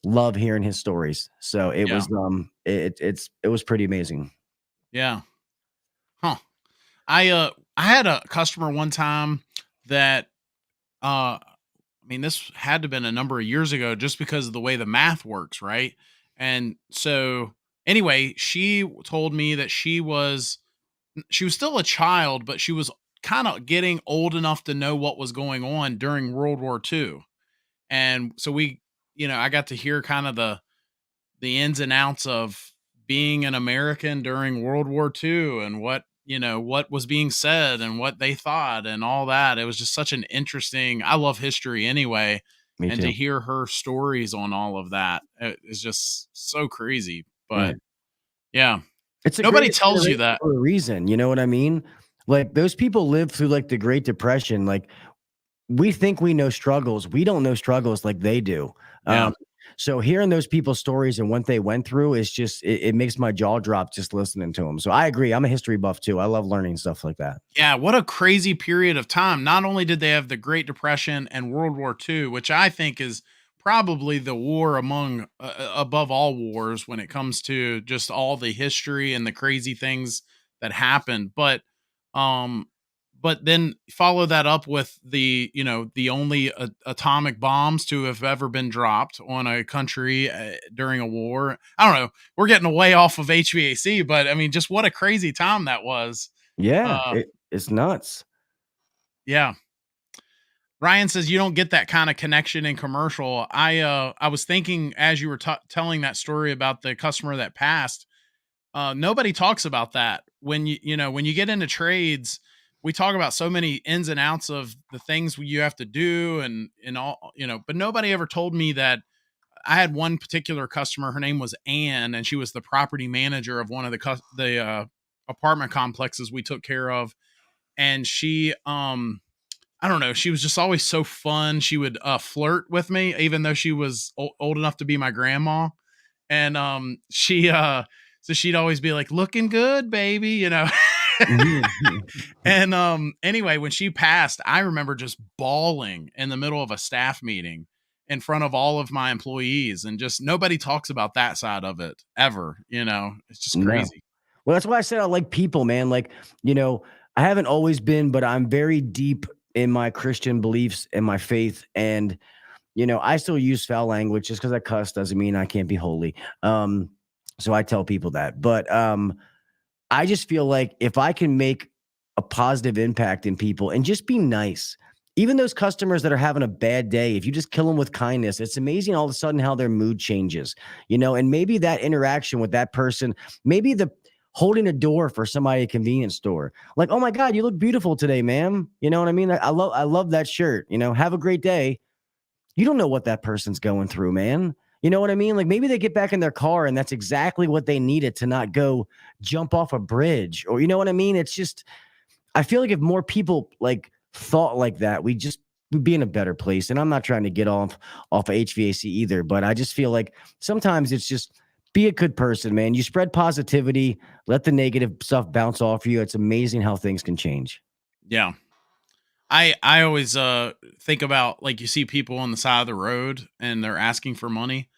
love hearing his stories. So it Yeah. was it was pretty amazing. Yeah. Huh. I had a customer one time that uh mean, this had to have been a number of years ago just because of the way the math works, right? And so anyway, she told me that she was still a child, but she was kind of getting old enough to know what was going on during World War II. And so I got to hear kind of the ins and outs of being an American during World War II and what was being said and what they thought and all that. It was just such an interesting, I love history anyway. Me And to too. hear her stories on all of that is just so crazy. Yeah. But yeah, It's the nobody greatest tells you generation that. for a reason, you know what I mean? Like, those people lived through, like, the Great Depression, like, we think we know struggles, we don't know struggles like they do. Yeah. So hearing those people's stories and what they went through is just it makes my jaw drop just listening to them. So I agree, I'm a history buff too, I love learning stuff like that. Yeah, what a crazy period of time. Not only did they have the Great Depression and World War II, which I think is probably the war among above all wars when it comes to just all the history and the crazy things that happened, um but then follow that up with the only atomic bombs to have ever been dropped on a country during a war. I don't know. We're getting way off of HVAC, but I mean, just what a crazy time that was. Yeah, Uh, it's nuts. yeah. Ryan says you don't get that kind of connection in commercial. I was thinking as you were telling that story about the customer that passed, nobody talks about that. When you get into trades, we talk about so many ins and outs of the things you have to do and all, but nobody ever told me that I had one particular customer. Her name was Anne, and she was the property manager of one of the apartment complexes we took care of. And she, I don't know, she was just always so fun. She would flirt with me, even though she was old enough to be my grandma. And so she'd always be like, looking good, baby. Mhm. And anyway, when she passed, I remember just bawling in the middle of a staff meeting in front of all of my employees, and just nobody talks about that side of it ever. It's just No. crazy. Well, that's why I said I like people, man. Like, you know, I haven't always been, but I'm very deep in my Christian beliefs and my faith. And, I still use foul language. Just because I cuss doesn't mean I can't be holy. So I tell people that. But I just feel like if I can make a positive impact in people and just be nice, even those customers that are having a bad day, if you just kill them with kindness, it's amazing all of a sudden how their mood changes, and maybe that interaction with that person, maybe the holding a door for somebody at a convenience store, like, oh my God, you look beautiful today, ma'am. You know what I mean? I love that shirt, have a great day. You don't know what that person's going through, man. You know what I mean? Like, maybe they get back in their car and that's exactly what they needed to not go jump off a bridge, or you know what I mean? It's just, I feel like if more people like thought like that, we'd be in a better place. And I'm not trying to get off of HVAC either, but I just feel like sometimes it's just be a good person, man. You spread positivity, let the negative stuff bounce off you. It's amazing how things can change. Yeah. I always think about, like, you see people on the side of the road and they're asking for money.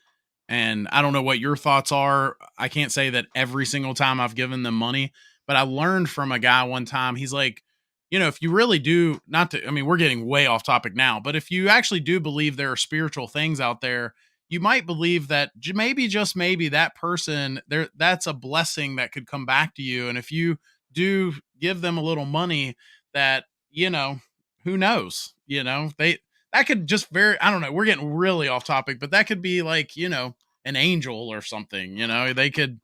And I don't know what your thoughts are. I can't say that every single time I've given them money, but I learned from a guy one time. He's like, if you really do, not to, I mean, we're getting way off topic now, but if you actually do believe there are spiritual things out there, you might believe that maybe, just maybe, that person there, that's a blessing that could come back to you. And if you do give them a little money, that, who knows, that could just I don't know, we're getting really off topic, but that could be like, an angel or something. They could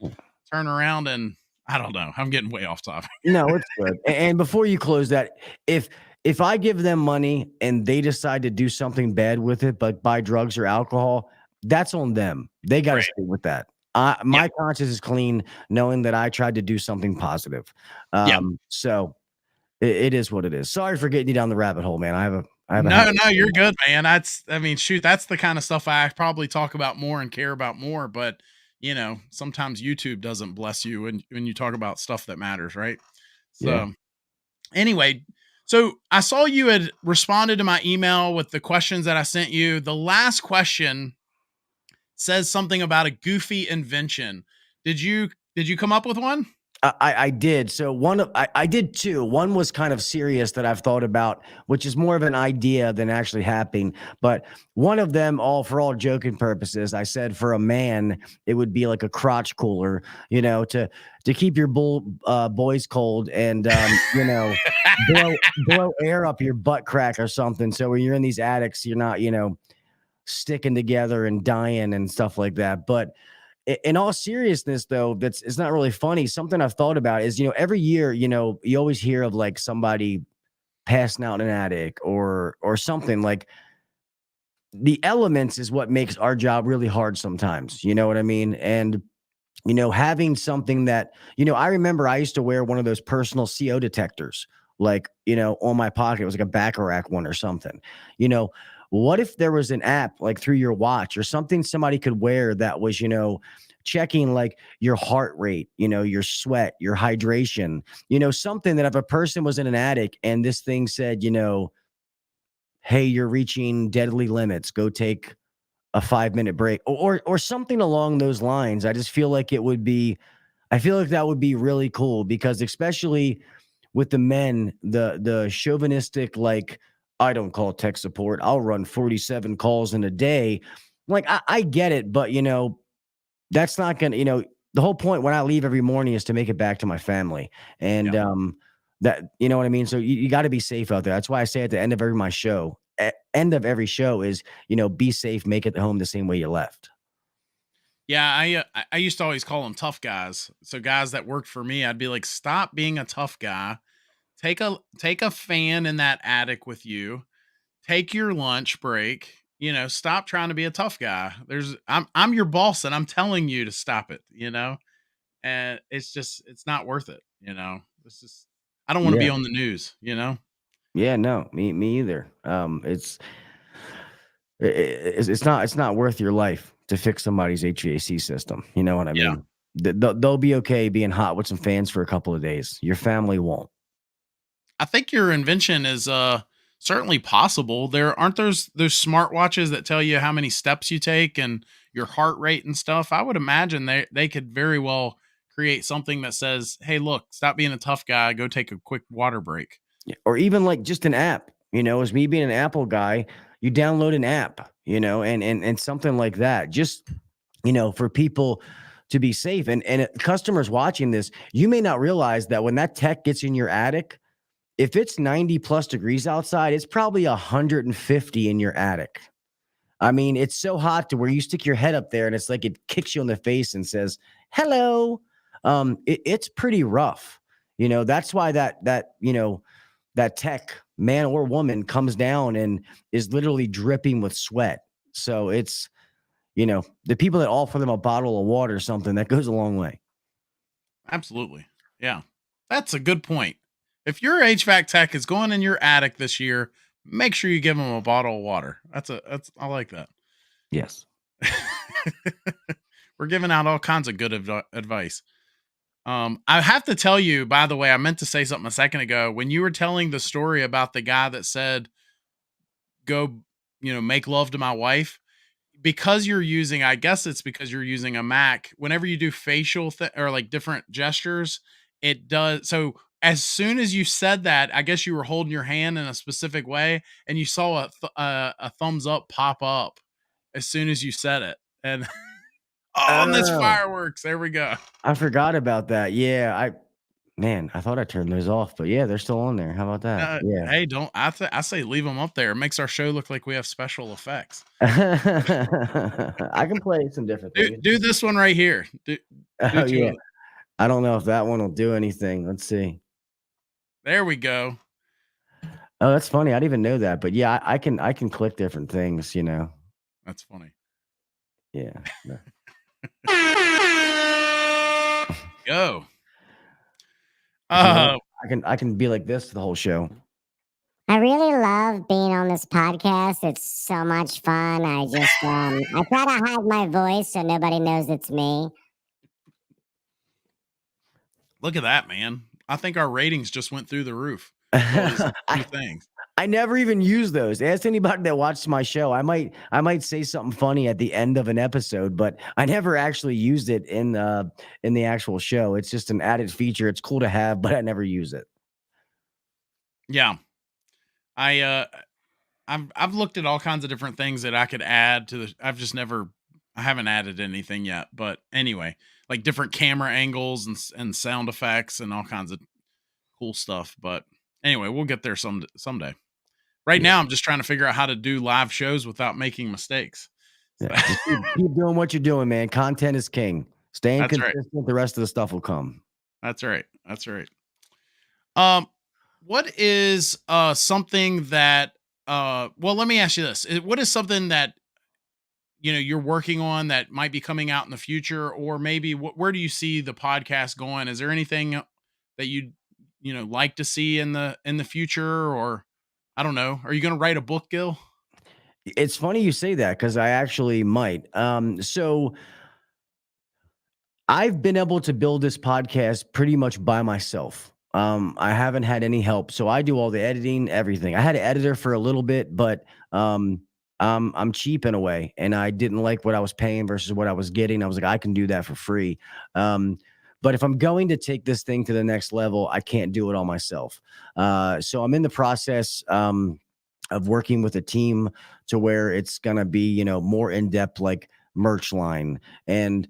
turn around and, I don't know. I'm getting way off topic. No, it's good. And before you close that, if I give them money and they decide to do something bad with it, but buy drugs or alcohol, that's on them. They got to Right. stay with that. Yeah. My conscience is clean, knowing that I tried to do something positive. Yeah. So it is what it is. Sorry for getting you down the rabbit hole, man. I have a No, habit. no, you're good, man. I mean, shoot, that's the kind of stuff I probably talk about more and care about more. But sometimes YouTube doesn't bless you when you talk about stuff that matters, right? Yeah. So anyway, so I saw you had responded to my email with the questions that I sent you. The last question says something about a goofy invention. Did you come up with one? I did. So I did two. One was kind of serious that I've thought about, which is more of an idea than actually happening. But one of them, all for all joking purposes, I said for a man, it would be like a crotch cooler, to keep your boys cold and blow air up your butt crack or something. So when you're in these attics, you're not sticking together and dying and stuff like that. But in all seriousness, though, it's not really funny. Something I've thought about is, every year, you always hear of like somebody passing out in an attic or something. Like the elements is what makes our job really hard sometimes. You know what I mean? And having something that, I remember I used to wear one of those personal CO detectors, like, on my pocket. It was like a Bacharach one or something. What if there was an app like through your watch or something somebody could wear that was, checking like your heart rate, your sweat, your hydration, something that if a person was in an attic and this thing said, hey, you're reaching deadly limits, go take a 5-minute break or something along those lines. I feel like that would be really cool because especially with the men, the chauvinistic, like, I don't call tech support. I'll run 47 calls in a day. Like, I get it, but that's not going to, the whole point when I leave every morning is to make it back to my family. And, Yeah. that, you know what I mean? So you got to be safe out there. That's why I say at the end of end of every show is, be safe, make it home the same way you left. Yeah, I used to always call them tough guys. So guys that worked for me, I'd be like, stop being a tough guy. Take a fan in that attic with you. Take your lunch break. Stop trying to be a tough guy. I'm your boss and I'm telling you to stop it, And it's not worth it, This is I don't want to be Yeah. on the news. Yeah, no, me either. It's not worth your life to fix somebody's HVAC system. You know what I Yeah. mean? They'll be okay being hot with some fans for a couple of days. Your family won't. I think your invention is certainly possible. There aren't those smartwatches that tell you how many steps you take and your heart rate and stuff. I would imagine they could very well create something that says, "Hey, look, stop being a tough guy. Go take a quick water break." Yeah, or even like just an app. As me being an Apple guy, you download an app. And something like that. Just for people to be safe and customers watching this, you may not realize that when that tech gets in your attic. If it's 90 plus degrees outside, it's probably 150 in your attic. I mean, it's so hot to where you stick your head up there and it's like it kicks you in the face and says, hello. It's pretty rough. That's why that tech man or woman comes down and is literally dripping with sweat. So it's, the people that offer them a bottle of water or something, that goes a long way. Absolutely. Yeah. That's a good point. If your HVAC tech is going in your attic this year, make sure you give them a bottle of water. I like that. Yes. We're giving out all kinds of good advice. I have to tell you, by the way, I meant to say something a second ago when you were telling the story about the guy that said, go, make love to my wife. Because I guess it's because you're using a Mac, whenever you do facial or like different gestures, it does. So as soon as you said that, I guess you were holding your hand in a specific way and you saw a thumbs up pop up as soon as you said it. And and this Oh, fireworks. There we go. I forgot about that. Yeah, I thought I turned those off, but yeah, they're still on there. How about that? Yeah. Hey, don't I say leave them up there. It makes our show look like we have special effects. I can play some different things. Do this one right here. Do Oh two of yeah. them. I don't know if that one will do anything. Let's see. There we go. Oh, that's funny. I didn't even know that. But yeah, I can click different things. That's funny. Yeah. No. Go. If you want, Uh, I can be like this the whole show. I really love being on this podcast. It's so much fun. I just I try to hide my voice so nobody knows it's me. Look at that, man. I think our ratings just went through the roof. All these new I things. I never even use those. Ask anybody that watched my show. I might say something funny at the end of an episode, but I never actually used it in the actual show. It's just an added feature. It's cool to have, but I never use it. Yeah. I I've looked at all kinds of different things that I could add to the I haven't added anything yet, but anyway, like different camera angles and sound effects and all kinds of cool stuff, but anyway, we'll get there someday. Right Yeah. now I'm just trying to figure out how to do live shows without making mistakes. Yeah. So, Just keep doing what you're doing, man. Content is king. Staying that's right. consistent, the rest of the stuff will come. That's right. That's right. Um, what is something that well, let me ask you this. What is something that you're working on that might be coming out in the future, or maybe where do you see the podcast going? Is there anything that you like to see in the future, or I don't know. Are you going to write a book, Gil? It's funny you say that because I actually might. So I've been able to build this podcast pretty much by myself. I haven't had any help, so I do all the editing, everything. I had an editor for a little bit, but I'm cheap in a way, and I didn't like what I was paying versus what I was getting. I was like, I can do that for free. Um, but if I'm going to take this thing to the next level, I can't do it all myself. So I'm in the process of working with a team to where it's gonna be, more in depth, like merch line and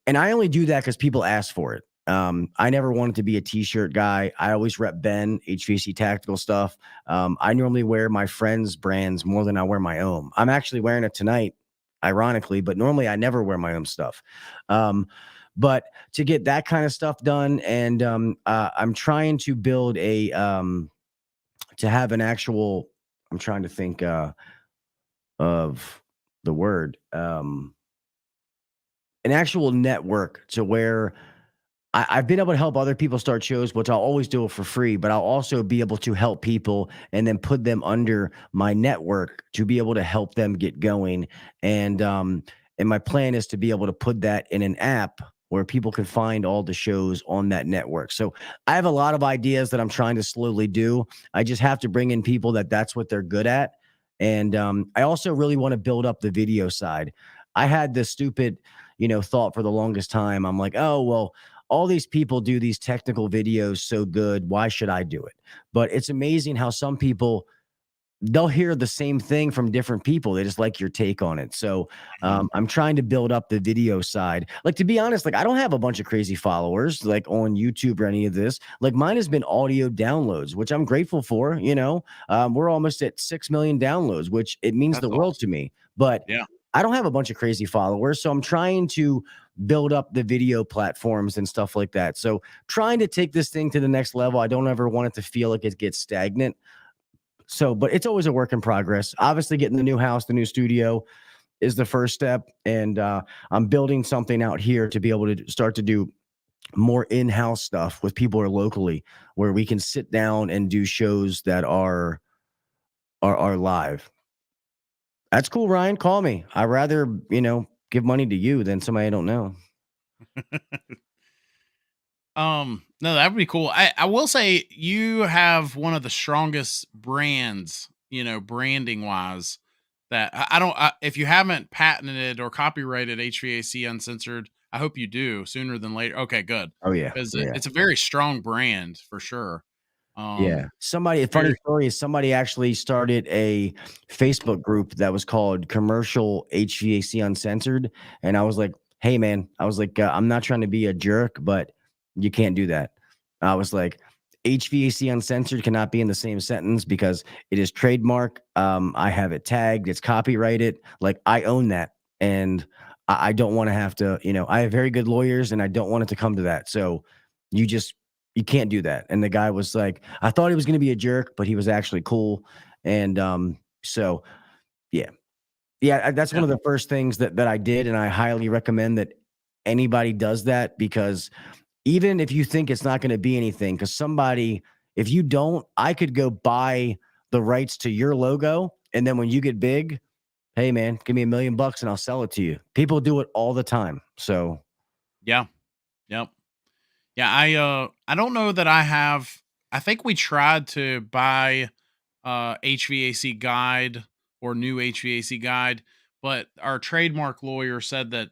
and I only do that because people ask for it. I never wanted to be a t-shirt guy. I always rep Ben, HVAC tactical stuff. I normally wear my friends' brands more than I wear my own. I'm actually wearing it tonight, ironically, but normally I never wear my own stuff. But to get that kind of stuff done, and I'm trying to build to have an actual, I'm trying to think of the word, an actual network to where I've been able to help other people start shows, which I'll always do it for free, but I'll also be able to help people and then put them under my network to be able to help them get going. And my plan is to be able to put that in an app where people can find all the shows on that network. So I have a lot of ideas that I'm trying to slowly do. I just have to bring in people that's what they're good at. And I also really want to build up the video side. I had this stupid, thought for the longest time. I'm like, oh, well, all these people do these technical videos so good. Why should I do it? But it's amazing how some people, they'll hear the same thing from different people. They just like your take on it. So Mhm. I'm trying to build up the video side. Like, to be honest, like I don't have a bunch of crazy followers like on YouTube or any of this. Like mine has been audio downloads, which I'm grateful for. We're almost at 6 million downloads, which it means That's the world awesome. to me. But Yeah. I don't have a bunch of crazy followers. So I'm trying to build up the video platforms and stuff like that. So trying to take this thing to the next level. I don't ever want it to feel like it gets stagnant. So, but it's always a work in progress. Obviously, getting the new house, the new studio is the first step. And I'm building something out here to be able to start to do more in-house stuff with people or locally where we can sit down and do shows that are live. That's cool, Ryan. Call me. I'd rather, give money to you than somebody I don't know. No, that would be cool. I will say you have one of the strongest brands, branding wise. That I don't. If you haven't patented or copyrighted HVAC Uncensored, I hope you do sooner than later. Okay, good, Oh yeah. because Yeah. it's a very strong brand for sure. Yeah. A funny Very. story is somebody actually started a Facebook group that was called Commercial HVAC Uncensored. And I was like, hey, man, I'm not trying to be a jerk, but you can't do that. I was like, HVAC Uncensored cannot be in the same sentence because it is trademark. I have it tagged, it's copyrighted. Like, I own that. And I don't want to have to, I have very good lawyers and I don't want it to come to that. So you just, you can't do that. And the guy was like, I thought he was going to be a jerk, but he was actually cool. And so yeah, yeah, that's one Yeah. of the first things that I did, and I highly recommend that anybody does that because even if you think it's not going to be anything, because if you don't, I could go buy the rights to your logo, and then when you get big, hey man, give me $1 million and I'll sell it to you. People do it all the time. So Yeah. Yep. Yeah. I don't know that I have. I think we tried to buy HVAC guide or new HVAC guide, but our trademark lawyer said that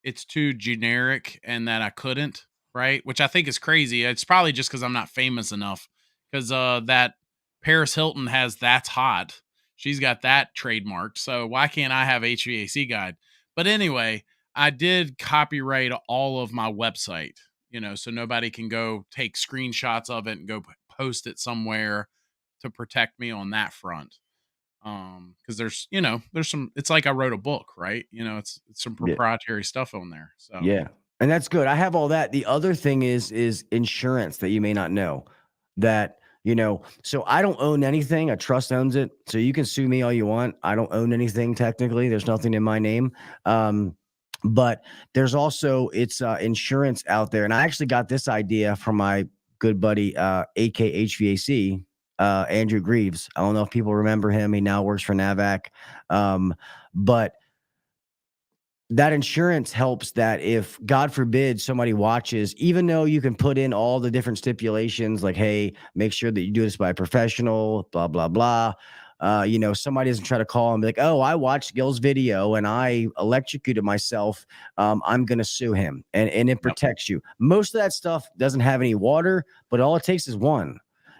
it's too generic and that I couldn't, right? Which I think is crazy. It's probably just because I'm not famous enough. Because that Paris Hilton has That's Hot. She's got that trademarked. So why can't I have HVAC guide? But anyway, I did copyright all of my website, so nobody can go take screenshots of it and go post it somewhere to protect me on that front. Because there's some, it's like I wrote a book, right? It's some Yeah. proprietary stuff on there. So Yeah. And that's good. I have all that. The other thing is insurance that you may not know that, so I don't own anything. A trust owns it. So you can sue me all you want. I don't own anything technically. There's nothing in my name. But there's also insurance out there. And I actually got this idea from my good buddy, AK HVAC, Andrew Greaves. I don't know if people remember him. He now works for NAVAC. But that insurance helps that if, God forbid, somebody watches, even though you can put in all the different stipulations, like, hey, make sure that you do this by a professional, blah, blah, blah. Somebody doesn't try to call and be like, oh, I watched Gil's video and I electrocuted myself. I'm going to sue him. And it protects you. Most of that stuff doesn't have any water, but all it takes is one.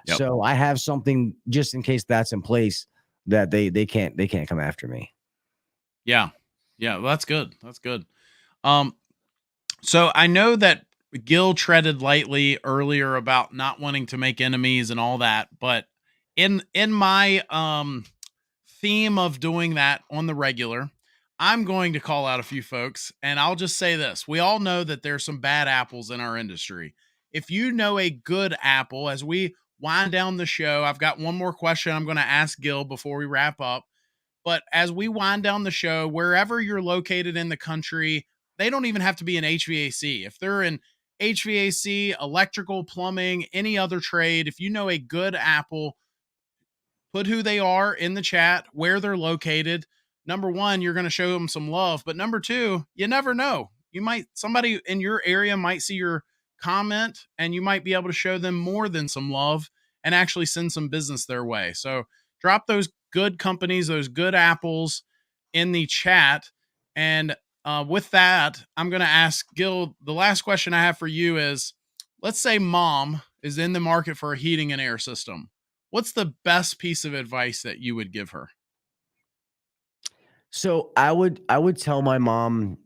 Yep. So I have something just in case that's in place that they can't come after me. Yeah. Yeah, well, that's good. That's good. So I know that Gil treaded lightly earlier about not wanting to make enemies and all that, but in my theme of doing that on the regular, I'm going to call out a few folks, and I'll just say this. We all know that there's some bad apples in our industry. If you know a good apple, as we wind down the show, I've got one more question I'm going to ask Gil before we wrap up. But as we wind down the show, wherever you're located in the country, they don't even have to be in HVAC. If they're in HVAC, electrical, plumbing, any other trade, if you know a good apple, put who they are in the chat, where they're located. Number one, you're going to show them some love. But number two, you never know. Somebody in your area might see your comment and you might be able to show them more than some love and actually send some business their way. So drop those good companies, those good apples in the chat. And with that, I'm going to ask Gil, the last question I have for you is, let's say mom is in the market for a heating and air system. What's the best piece of advice that you would give her? So I would tell my mom,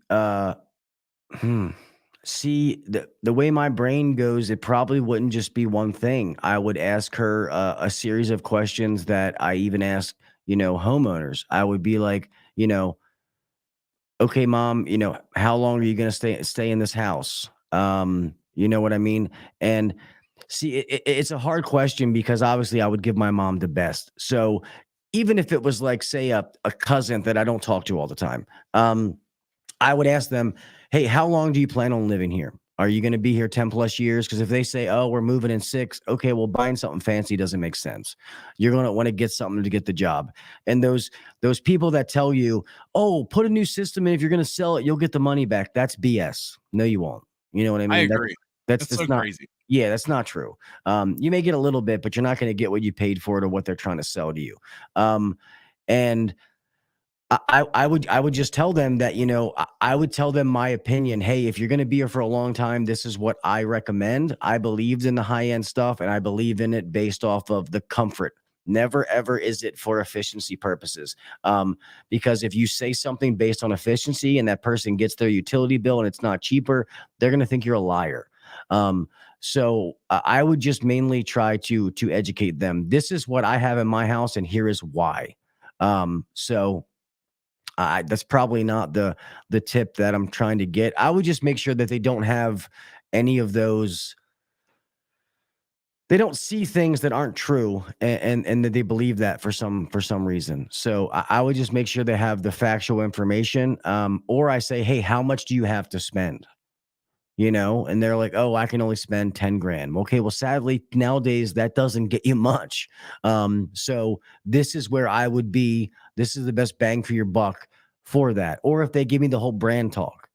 see, the way my brain goes, it probably wouldn't just be one thing. I would ask her a series of questions that I even ask, homeowners. I would be like, okay, mom, how long are you going to stay in this house? You know what I mean? And see, it's a hard question because obviously I would give my mom the best. So even if it was like, say, a cousin that I don't talk to all the time, I would ask them, hey, how long do you plan on living here? Are you going to be here 10 plus years? Because if they say, oh, we're moving in 6, okay, well, buying something fancy doesn't make sense. You're going to want to get something to get the job. And those people that tell you, oh, put a new system in. If you're going to sell it, you'll get the money back. That's BS. No, you won't. You know what I mean? I agree. That's so not crazy. Yeah, that's not true. You may get a little bit, but you're not going to get what you paid for it or what they're trying to sell to you. And I would just tell them that, I would tell them my opinion. Hey, if you're going to be here for a long time, this is what I recommend. I believed in the high end stuff and I believe in it based off of the comfort. Never, ever is it for efficiency purposes. Because if you say something based on efficiency and that person gets their utility bill and it's not cheaper, they're going to think you're a liar. So I would just mainly try to educate them. This is what I have in my house and here is why. So that's probably not the tip that I'm trying to get. I would just make sure that they don't have any of those. They don't see things that aren't true and that they believe that for some reason. So I would just make sure they have the factual information. Or I say, hey, how much do you have to spend? And they're like, oh, I can only spend 10 grand. Okay, well, sadly, nowadays that doesn't get you much. So this is where I would be. This is the best bang for your buck for that. Or if they give me the whole brand talk,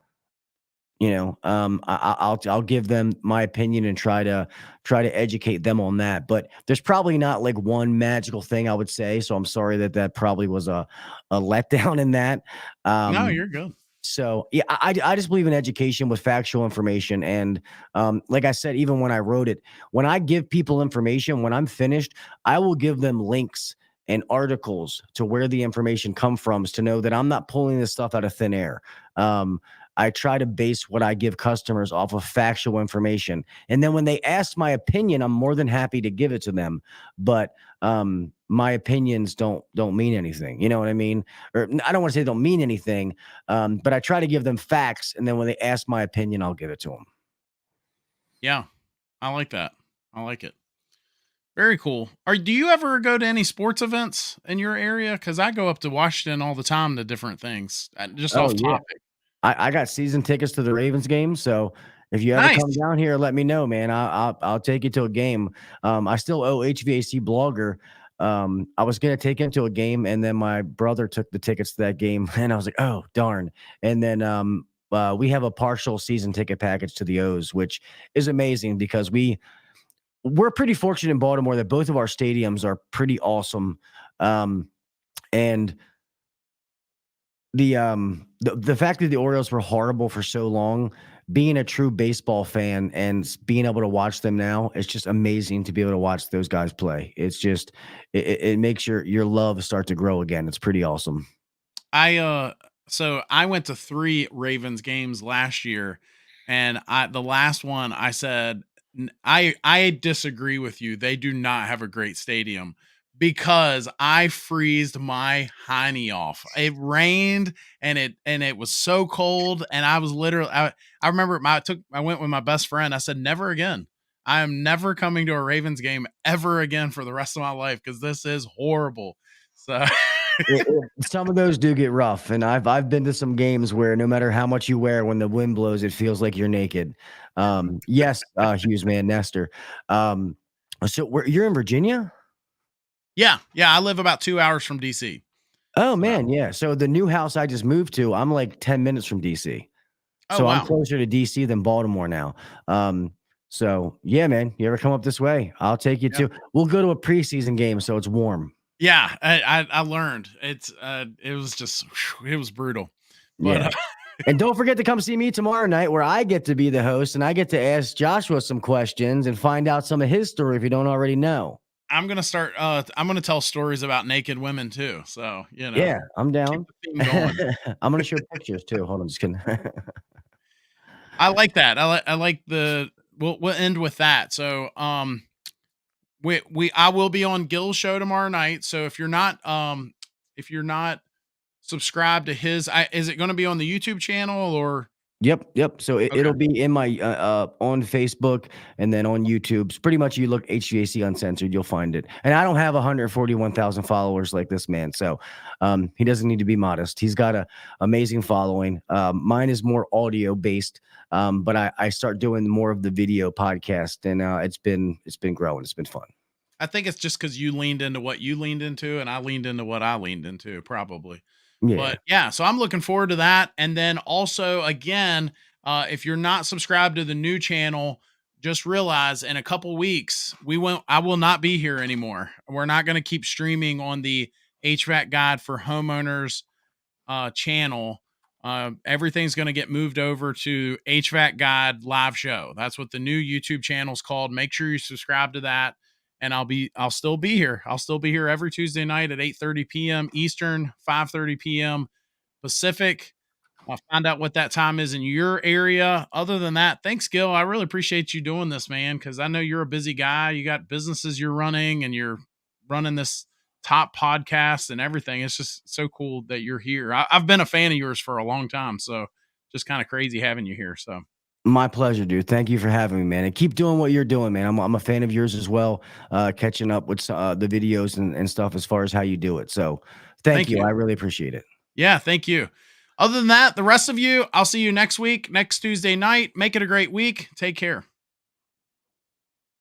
I'll give them my opinion and try to educate them on that. But there's probably not like one magical thing I would say. So I'm sorry that probably was a letdown in that. No, Um, you're good. so yeah, I just believe in education with factual information. And like I said, even when I wrote it, when I give people information, when I'm finished, I will give them links and articles to where the information come from to know that I'm not pulling this stuff out of thin air. I try to base what I give customers off of factual information. And then when they ask my opinion, I'm more than happy to give it to them. But my opinions don't mean anything. You know what I mean? Or I don't want to say don't mean anything, but I try to give them facts. And then when they ask my opinion, I'll give it to them. Yeah, I like that. I like it. Very cool. Do you ever go to any sports events in your area? Because I go up to Washington all the time to different things. Just Oh off yeah. topic. I got season tickets to the Ravens game, so if you ever come Nice. down here, let me know, man. I'll take you to a game. I still owe HVAC Blogger. I was gonna take him to a game, and then my brother took the tickets to that game, and I was like, oh darn. And then we have a partial season ticket package to the O's, which is amazing because we're pretty fortunate in Baltimore that both of our stadiums are pretty awesome. And the fact that the Orioles were horrible for so long, being a true baseball fan and being able to watch them now, it's just amazing to be able to watch those guys play. It's just it makes your love start to grow again. It's pretty awesome. So I went to 3 Ravens games last year, and the last one I said I disagree with you. They do not have a great stadium because I freezed my hiney off. It rained and it was so cold, and I was literally I remember I went with my best friend. I said, never again. I am never coming to a Ravens game ever again for the rest of my life because this is horrible. So Some of those do get rough, and I've been to some games where no matter how much you wear, when the wind blows, it feels like you're naked. Yes, Hughes, man, Nestor. So you're in Virginia? yeah, I live about 2 hours from DC. Oh So, man, yeah. So the new house I just moved to, I'm like 10 minutes from DC. oh So I'm wow. closer to DC than Baltimore now. So yeah, man, you ever come up this way? I'll take you Yeah. to. We'll go to a preseason game so it's warm. Yeah, I learned. It was just it was brutal. But Yeah. And don't forget to come see me tomorrow night where I get to be the host and I get to ask Joshua some questions and find out some of his story if you don't already know. I'm gonna tell stories about naked women too. So, Yeah, I'm keep down. the theme going. I'm gonna show pictures too. Hold on, just kidding. I like that. I like we'll end with that. So I will be on Gil's show tomorrow night. So if you're not subscribed to his, is it gonna be on the YouTube channel or Yep. So okay. it'll be in my on Facebook and then on YouTube. It's pretty much you look HVAC Uncensored, you'll find it. And I don't have 141,000 followers like this man, so he doesn't need to be modest. He's got a amazing following. Mine is more audio based, but I start doing more of the video podcast, and it's been growing. It's been fun. I think it's just because you leaned into what you leaned into, and I leaned into what I leaned into, probably. Yeah. But yeah, so I'm looking forward to that. And then also, again, if you're not subscribed to the new channel, just realize in a couple weeks I will not be here anymore. We're not going to keep streaming on the HVAC Guide for Homeowners channel. Everything's going to get moved over to HVAC Guide Live Show. That's what the new YouTube channel is called. Make sure you subscribe to that. And I'll still be here. I'll still be here every Tuesday night at 8:30 p.m. Eastern, 5:30 p.m. Pacific. I'll find out what that time is in your area. Other than that, thanks, Gil. I really appreciate you doing this, man, because I know you're a busy guy. You got businesses you're running, and you're running this top podcast and everything. It's just so cool that you're here. I've been a fan of yours for a long time, so just kind of crazy having you here. So. My pleasure, dude. Thank you for having me, man. And keep doing what you're doing, man. I'm a fan of yours as well. Catching up with the videos and stuff as far as how you do it. So thank you. I really appreciate it. Yeah, thank you. Other than that, the rest of you, I'll see you next week, next Tuesday night. Make it a great week. Take care.